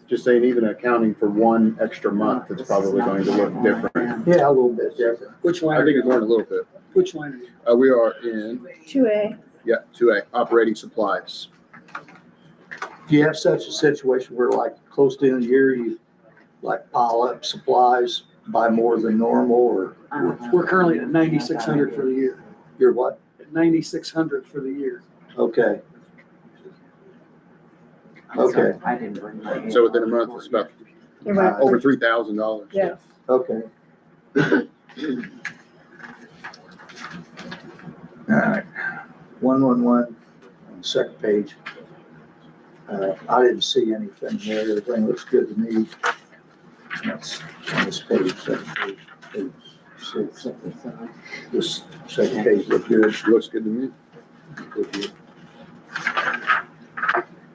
just saying, even accounting for 1 extra month, it's probably going to look different. Yeah, a little bit different. Which line I are think you it's more on? than a little bit. Which line are you? We are in, 2A. 2A, operating supplies. Do you have such a situation where like close to the end of the year, you like pile up supplies, buy more than normal, or I don't know. We're currently at 9,600 for the year. you're what? At 9,600 for the year. Okay, I'm sorry, okay. I didn't bring my. So within a month, it's about It went over $3,000. Yeah. okay. All right, 111, on the second page. I didn't see anything there, everything looks good to me. That's on this page, second page, page 6. This second page looked good. Looks good to me. Looked good.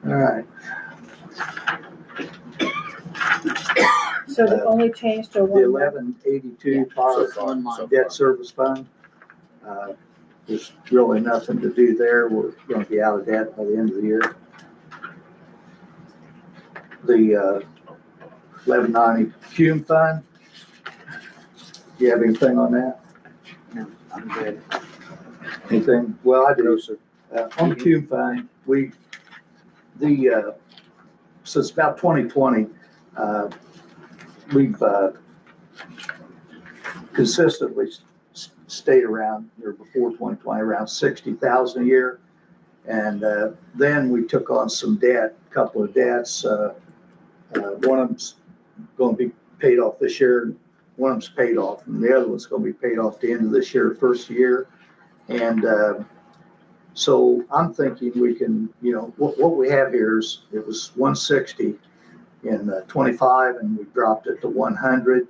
All right, So the only change to the one. 1182 power One line. debt service fund. There's really nothing to do there. We're gonna be out of debt by the end of the year. The 1190 Cume fund. Do you have anything on that? No, I'm good. Anything? Well, I No, do. sir. On the Cume fund, since about 2020, we've consistently stayed around, or before 2020, around 60,000 a year. And then we took on some debt, a couple of debts. One of them's going to be paid off this year. One of them's paid off, and the other one's going to be paid off at the end of this year, first year. And so I'm thinking we can, what we have here is, it was 160 in 25, and we dropped it to 100.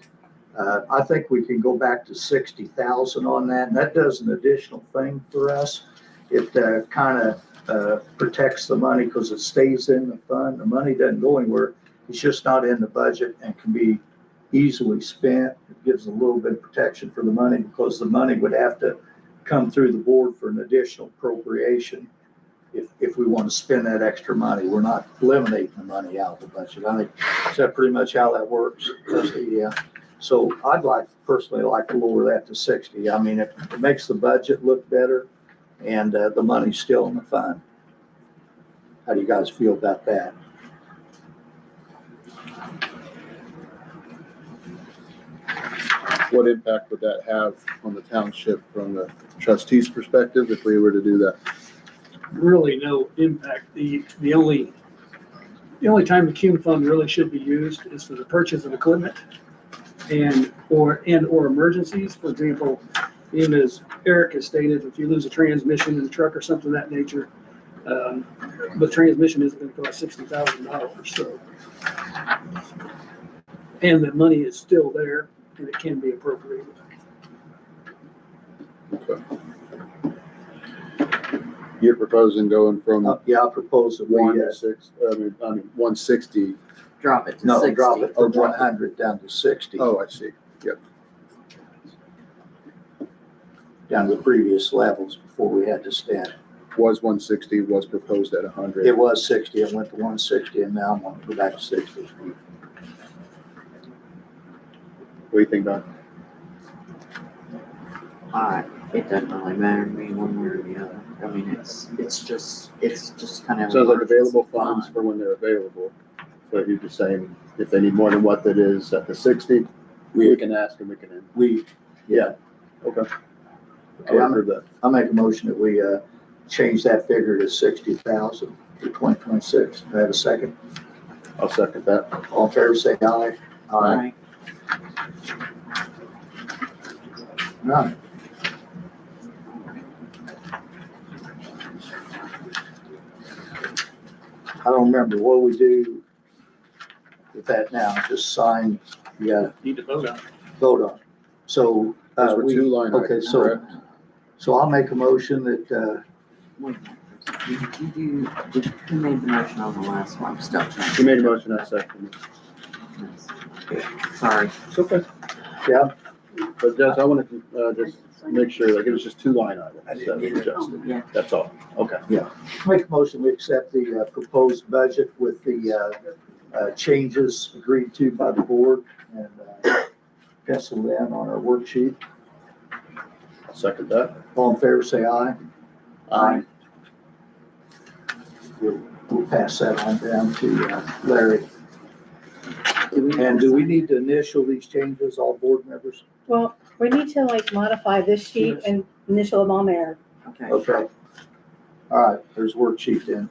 I think we can go back to 60,000 on that, and that does an additional thing for us. It kind of protects the money because it stays in the fund. The money doesn't go anywhere. It's just not in the budget and can be easily spent. It gives a little bit of protection for the money, because the money would have to come through the board for an additional appropriation if we want to spend that extra money. We're not eliminating the money out of the budget. I think, is that pretty much how that works? Yeah. So I'd personally like to lower that to 60. I mean, it makes the budget look better, and the money's still in the fund. How do you guys feel about that? What impact would that have on the township from the trustees' perspective if we were to do that? Really no impact. The only time the Cume fund really should be used is for the purchase of equipment or emergencies. For example, even as Eric has stated, if you lose a transmission in a truck or something of that nature, the transmission isn't going to cost $60,000. So and the money is still there and it can be appropriated. Okay. You're proposing going from Yeah, I propose that we, 160. Drop it to no, 60. drop it Oh, from drop it. 100 down to 60, Oh, I see. Yep. down to the previous levels before we had to stand. Was 160, was proposed at 100. It was 60, it went to 160, and now I'm going to go back to 60. What do you think, Don? It doesn't really matter to me one way or the other. I mean, it's just kind of. Sounds like available funds for when they're available. So you're just saying, if they need more than what that is at the 60, we can ask and we can end. Yeah. Okay. Okay, I'll approve that. I'll make a motion that we change that figure to 60,000 for 2026. Do I have a second? I'll second that. All in favor, say aye. Right. Right. I don't remember what we do with that now. Just sign, you gotta Need to vote on it. vote on it. So, Those were we, two line okay, items, so, correct? so I'll make a motion that, Wait a minute. Who made the motion on the last one? I'm still trying. You made a motion, I second it. Sorry. It's okay. Yeah. But Jess, I wanted to just make sure, like, it was just two line items I didn't that we get it. adjusted. Yeah. That's all. Okay. make a motion, we accept the proposed budget with the changes agreed to by the board and pencil in on our worksheet. I'll second that. All in favor, say aye. Aye. We'll pass that on down to Larry. And do we need to initial these changes, all board members? Well, we need to like modify this sheet and initial them on there. Okay. Okay. All right, there's worksheet then.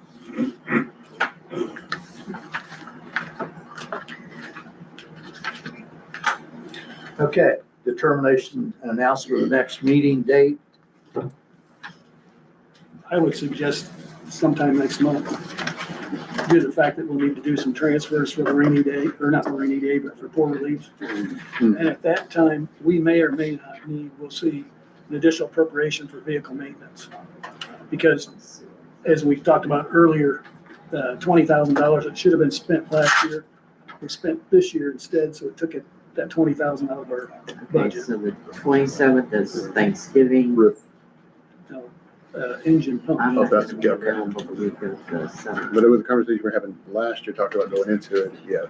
Okay, determination and announcement of the next meeting date. I would suggest sometime next month, due to the fact that we'll need to do some transfers for the rainy day, or not the rainy day, but for poor relief. And at that time, we may or may not need, we'll see, an additional appropriation for vehicle maintenance. Because as we talked about earlier, $20,000 that should have been spent last year was spent this year instead, so it took it, that $20,000 out of our Okay, budget. so the 27th is Thanksgiving. Engine pump. I'm Oh, not that's- gonna be yeah, okay. available the week of the 7th. But it was a conversation we were having last year, talked about going into it. Yeah.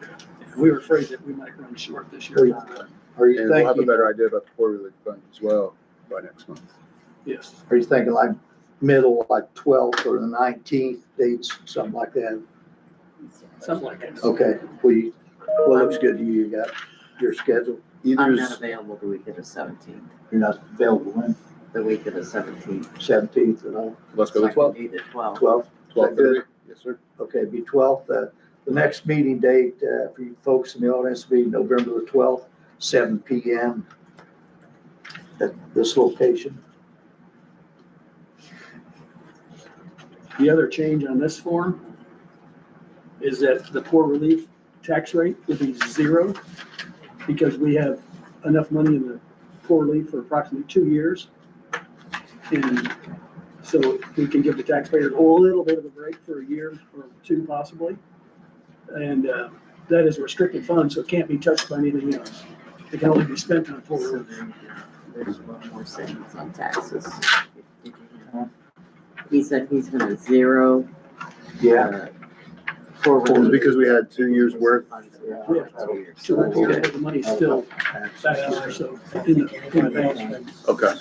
We were afraid that we might run short this year. Are you And we'll have a thinking, better idea about the poor relief fund as well by next month. Yes. are you thinking like middle, like 12th or the 19th dates, something like that? Something like that. Okay, what looks good to you? You got your schedule? I'm not Either's, available the week of the 17th, You're not available when? the week of the 17th. 17th and all, let's go with 12. Second, either 12. 12th? 12 good? Yes, sir. Okay, be 12th. The next meeting date for you folks in the audience will be November the 12th, 7 PM at this location. The other change on this form is that the poor relief tax rate will be 0 because we have enough money in the poor relief for approximately 2 years. And so we can give the taxpayer a little bit of a break for a year or 2 possibly. And that is a restricted fund, so it can't be touched by anything else. It can only be spent on poor So relief. there's one more sentence on taxes. He said he's gonna zero. Yeah. For Well, because we had 2 years worth. Yeah. So the money's still back there, so in the bank. Okay.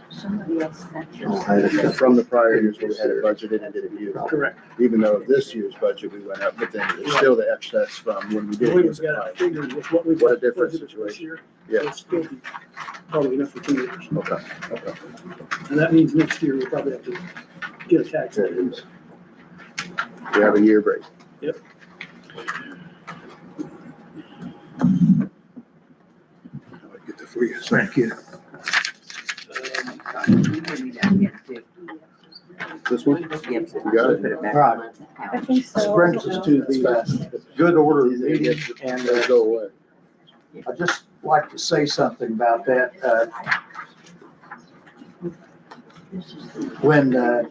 Somebody else mentioned. From the prior years where we had it budgeted and didn't use. Correct. Even though this year's budget, we went up, but then there's still the excess from when we did We've use it. got to figure with what we've. What a different budgeted this situation. year, Yeah. It'll still be probably enough for 2 years. Okay, okay. And that means next year we'll probably have to get a tax increase. We have a year break. Yep. Get the for you. Thank you. This one? Yep. You got it? Put it back Right. on the I couch. think This so. brings us to the good order of the meeting, and It'll go away. I'd just like to say something about that. When a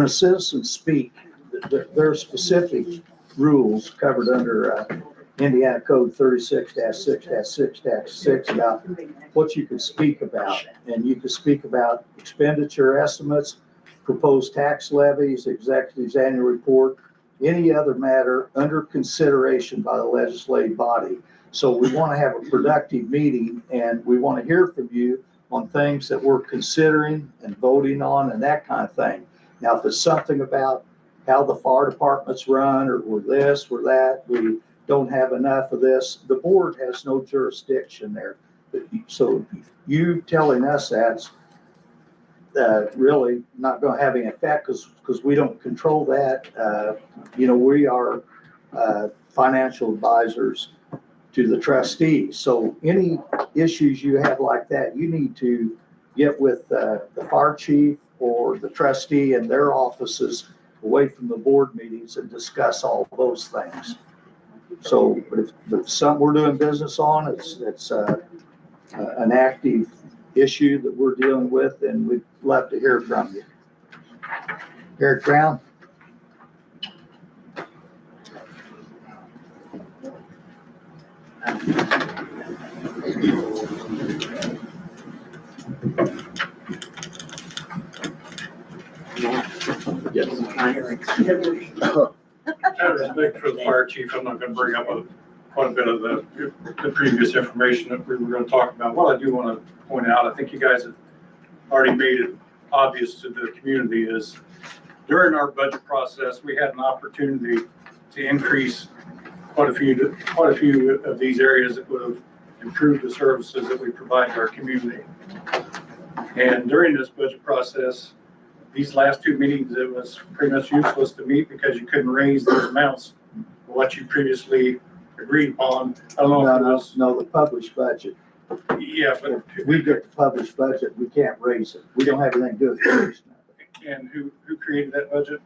citizen speak, there are specific rules covered under Indiana Code 36-6-6-6 about what you can speak about. And you can speak about expenditure estimates, proposed tax levies, executive's annual report, any other matter under consideration by the legislative body. So we want to have a productive meeting, and we want to hear from you on things that we're considering and voting on and that kind of thing. Now, if it's something about how the fire department's run or this or that, we don't have enough of this, the board has no jurisdiction there. So you telling us that's really not going to have any effect because we don't control that. We are financial advisors to the trustees. So any issues you have like that, you need to get with the fire chief or the trustee in their offices away from the board meetings and discuss all those things. So, but if something we're doing business on, it's an active issue that we're dealing with, and we'd love to hear from you. Eric Brown? Out of respect for the fire chief, I'm not gonna bring up quite a bit of the previous information that we were gonna talk about. What I do wanna point out, I think you guys have already made it obvious to the community, is during our budget process, we had an opportunity to increase quite a few of these areas that would have improved the services that we provide to our community. And during this budget process, these last two meetings, it was pretty much useless to meet because you couldn't raise those amounts for what you previously agreed upon. I don't know if it was. No, the published budget. Yeah, but. If we get the published budget, we can't raise it. We don't have anything to do with it. And who created that budget?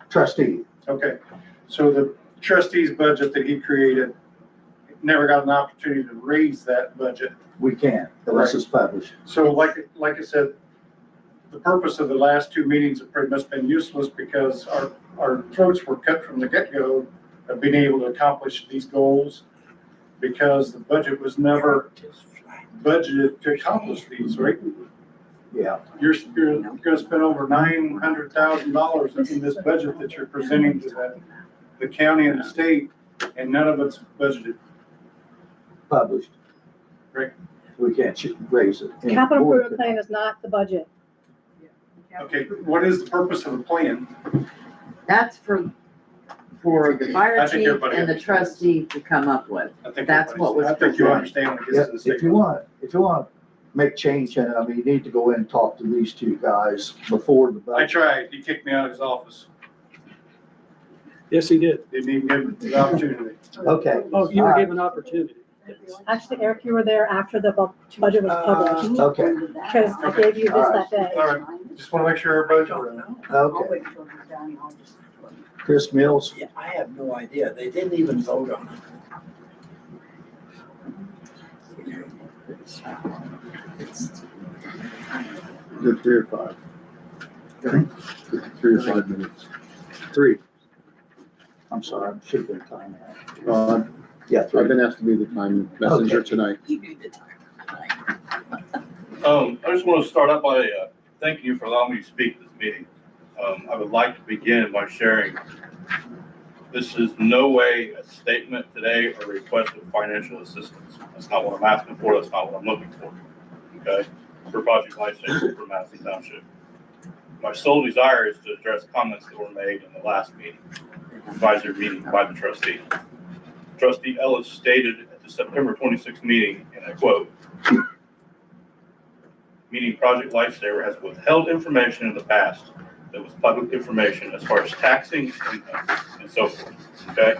Trustee. Okay, so the trustee's budget that he created never got an opportunity to raise that budget. We can't unless it's published. So like I said, the purpose of the last two meetings have pretty much been useless because our throats were cut from the get-go of being able to accomplish these goals because the budget was never budgeted to accomplish these, right? Yeah. You're gonna spend over $900,000 in this budget that you're presenting to the county and the state, and none of it's budgeted. Published. Right. We can't raise it. Capital improvement plan is not the budget. Okay, what is the purpose of the plan? That's for the fire I think chief everybody and the trustee to come up with. I think That's what was I think you presented. understand when it Yeah, gets to the state. if you want to make change in it, I mean, you need to go in and talk to these two guys before the I budget. tried, he kicked me out of his office, Yes, he did. didn't even give me the opportunity. Okay. Oh, you were All right. given opportunity. Actually, Eric, you were there after the budget was published, Okay. because I gave you this that day. All right, just wanna make sure everybody's. Okay. Chris Mills? Yeah, I have no idea. They didn't even vote on Good 3 or 5. 3 or 5 minutes. 3. I'm sorry, I should have been timing that. Yeah, I've 3. been asked to be the time messenger Okay. tonight. it. You need the time. I just want to start out by thanking you for allowing me to speak at this meeting. I would like to begin by sharing, this is no way a statement today or a request of financial assistance. That's not what I'm asking for, that's not what I'm looking for, okay? For Project Lifesaver for Madison Township. My sole desire is to address comments that were made in the last meeting, advisory meeting by the trustee. Trustee Ellis stated at the September 26th meeting, and I quote, meaning Project Lifesaver has withheld information in the past that was public information as far as taxing income and so forth, okay?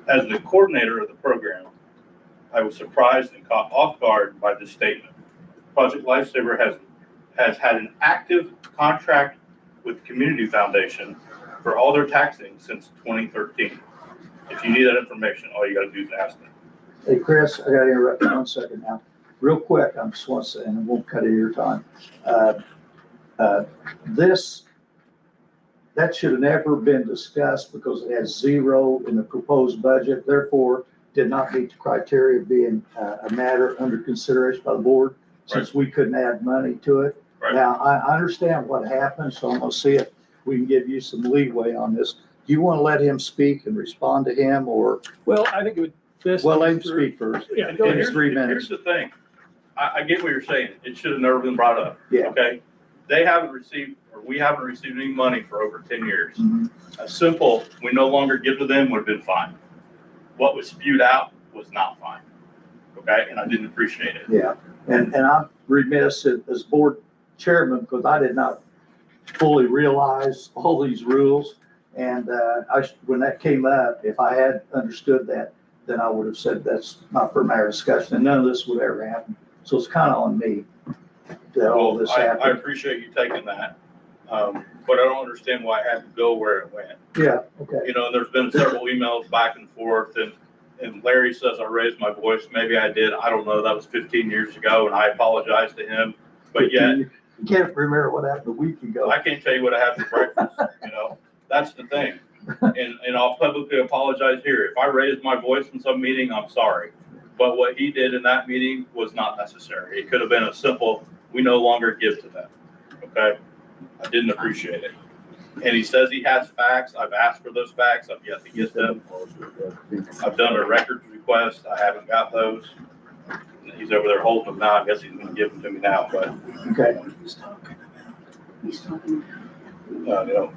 As the coordinator of the program, I was surprised and caught off guard by this statement. Project Lifesaver has had an active contract with the Community Foundation for all their taxing since 2013. If you need that information, all you gotta do is ask them. Hey, Chris, I gotta interrupt you 1 second now. Real quick, I'm just want to say, and I won't cut any of your time. That should have never been discussed because it has zero in the proposed budget, therefore did not meet the criteria of being a matter under consideration by the board, since we couldn't add money to it. Right. Now, I understand what happened, so I'm gonna see if we can give you some leeway on this. Do you want to let him speak and respond to him, or, Well, I think it would best. well, let him speak first. Yeah, And go ahead. here's 3 minutes. Here's the thing. I get what you're saying. It should have never been brought up. Yeah. Okay? They haven't received, or we haven't received any money for over 10 years. Mhm. A simple, we no longer give to them would have been fine. What was spewed out was not fine. Okay? And I didn't appreciate it. Yeah, and I'm remiss as board chairman because I did not fully realize all these rules. And when that came up, if I had understood that, then I would have said that's not for matter discussion, and none of this would ever happen. So it's kind of on me that all Well, this I happened. appreciate you taking that. But I don't understand why it had to go where it went. Yeah, okay. You know, there's been several emails back and forth, and Larry says I raised my voice. Maybe I did. I don't know. That was 15 years ago, and I apologize to him. But yet, You can't remember what happened a week ago. I can't tell you what I had for breakfast, you know? That's the thing. And I'll publicly apologize here. If I raised my voice in some meeting, I'm sorry. But what he did in that meeting was not necessary. It could have been a simple, we no longer give to them, okay? I didn't appreciate it. And he says he has facts. I've asked for those facts. I've yet to get them. I've done a records request. I haven't got those. He's over there holding them now. I guess he's gonna give them to me now, but, Okay. He's talking. you know.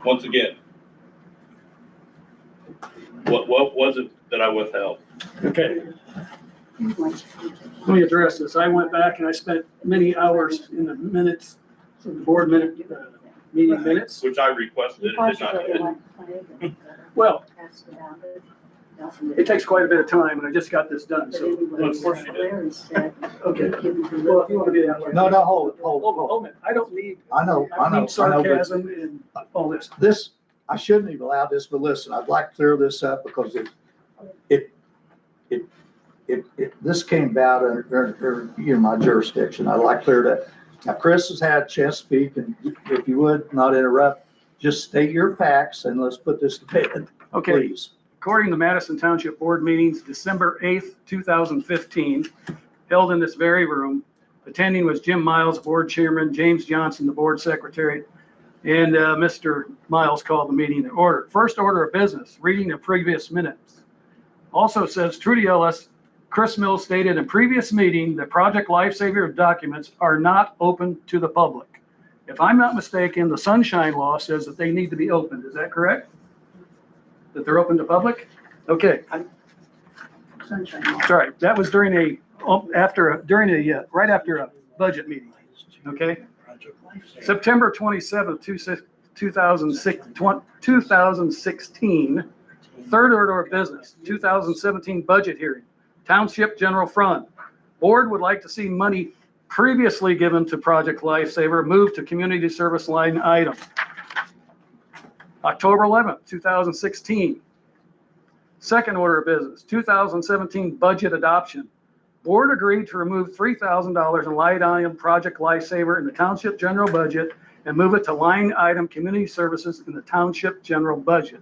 Once again, what was it that I withheld? Okay, let me address this. I went back and I spent many hours in the minutes, the board meeting minutes. Which I requested, it did not get. Well, it takes quite a bit of time and I just got this done, so. Of course you did. Okay. Well, if you want to be that way. No, hold it. Hold it. I don't need, I know, I don't need but sarcasm and all this. this, I shouldn't even allow this, but listen, I'd like to clear this up because this came about under, my jurisdiction. I'd like to clear that. Now, Chris has had a chance to speak, and if you would not interrupt, just state your facts and let's put this to bed, Okay. please. According to Madison Township Board meetings, December 8th, 2015, held in this very room, attending was Jim Miles, Board Chairman, James Johnson, the Board Secretary, and Mr. Miles called the meeting to order. First order of business, reading the previous minutes. Also says Trudy Ellis, Chris Mills stated in previous meeting that Project Lifesaver documents are not open to the public. If I'm not mistaken, the Sunshine Law says that they need to be opened. Is that correct? That they're open to public? Okay. Sorry, that was during right after a budget meeting. Okay. September 27th, 2016, third order of business, 2017 budget hearing, Township General Fund. Board would like to see money previously given to Project Lifesaver moved to community service line item. October 11th, 2016. Second order of business, 2017 budget adoption. Board agreed to remove $3,000 in line item Project Lifesaver in the Township General Budget and move it to line item Community Services in the Township General Budget.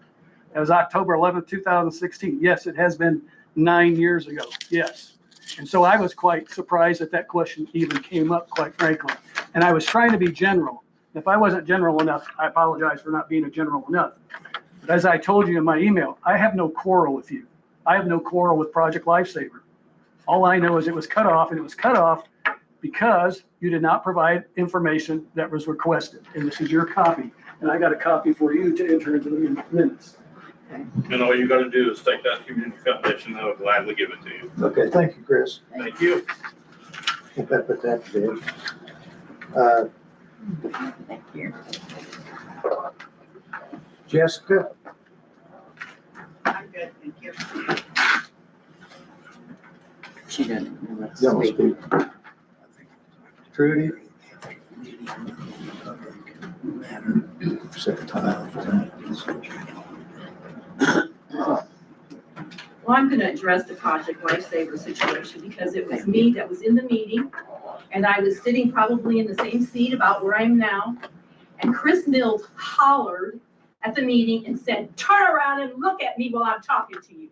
That was October 11th, 2016. Yes, it has been 9 years ago. Yes. And so I was quite surprised that that question even came up, quite frankly. And I was trying to be general. If I wasn't general enough, I apologize for not being a general enough. But as I told you in my email, I have no quarrel with you. I have no quarrel with Project Lifesaver. All I know is it was cut off, and it was cut off because you did not provide information that was requested. And this is your copy. And I got a copy for you to enter into the minutes. And all you gotta do is take that community foundation, and I'll gladly give it to you. Okay, thank you, Chris. Thank you. Put that to bed. Thank you. Jessica? I'm good, thank you. She doesn't want You want to to speak. speak? Trudy? Sick and tired of it. Well, I'm gonna address the Project Lifesaver situation because it was me that was in the meeting. And I was sitting probably in the same seat about where I am now. And Chris Mills hollered at the meeting and said, "Turn around and look at me while I'm talking to you."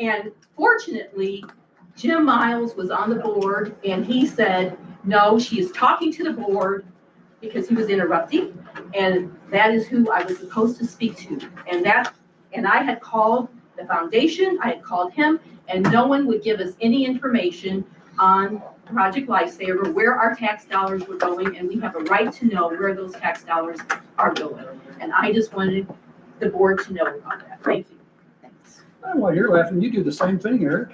And fortunately, Jim Miles was on the board and he said, "No, she is talking to the board," because he was interrupting. And that is who I was supposed to speak to. And I had called the foundation, I had called him, and no one would give us any information on Project Lifesaver, where our tax dollars were going, and we have a right to know where those tax dollars are going. And I just wanted the board to know about that. Thank you. Thanks. While you're laughing, you do the same thing, Eric.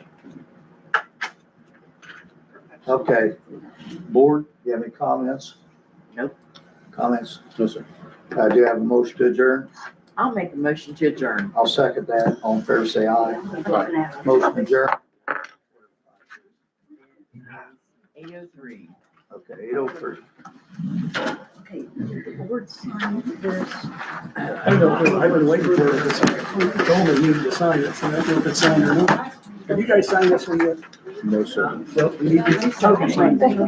Okay, board, you have any comments? Nope. Comments? No, sir. Do you have a motion to adjourn? I'll make a motion to adjourn. I'll second that. All in favor, say aye. Aye. Motion adjourned. 8:03. Okay, 8:03. Okay, did the board sign this? I don't know, I've been waiting for it to sign. He told me he needed to sign it, so I don't know if it's signed or not. Have you guys signed this one yet? No, sir. Well, we need to sign it. I think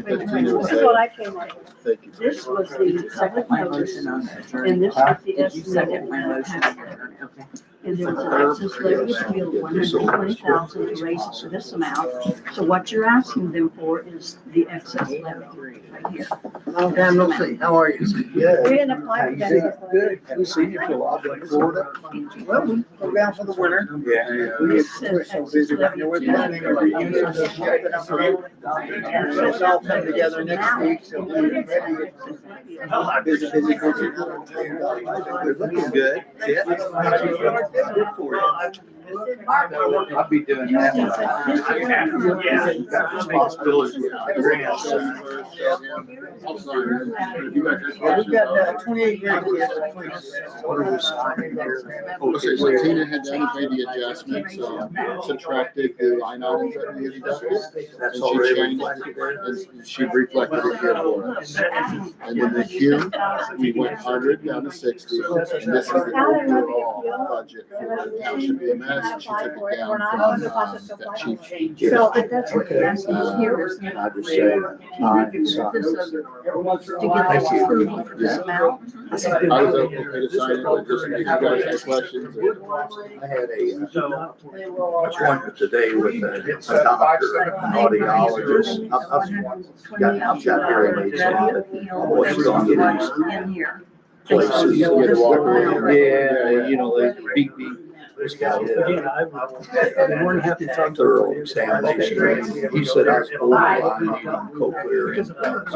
that Tina was This is what that. I came up with. Thank you. This was the second My notice, motion on the adjourn. and this was the Did you second estimated. my motion on the adjourn? Okay. And there was an excess levy appeal of 120,000 to raise it to this amount. So what you're asking them for is the excess levy right here. Long time no see. How are you? Good. We didn't apply for that. Good. Haven't seen you for a while. Been in Florida? Well, we go down for the winter. Yeah. We get Says excess busy. levy We're appeal. planning our reunion. So it's all come together next week, so we're ready. Busy. We're looking good. Yeah. Good for you. I'll be doing that. Got responsibilities with my grandson. I'll sign it. You guys just- Well, we got 28 grandkids. What are we signing here? Okay, so Tina had done made the adjustments, subtracted the line items that we had deducted. That's And she already changed, reflected there. and she reflected it here for us. And then this year, we went 100 down to 60, and this is the overall budget for the township EMS, and she took it down from, that chief. So that's what you're asking here is I just say, aye, and sign. to get this approval for this amount. I was okay to sign it, but just if you guys have questions. I had a appointment today with a doctor, an audiologist. I've got hearing aids, so I'm always going to get these In here. places. You had to walk around. Yeah, you know, they beat me. This guy did Again, a I'd be more than happy to talk to thorough you. examination. He said I was borderline, you know, cochlear implants.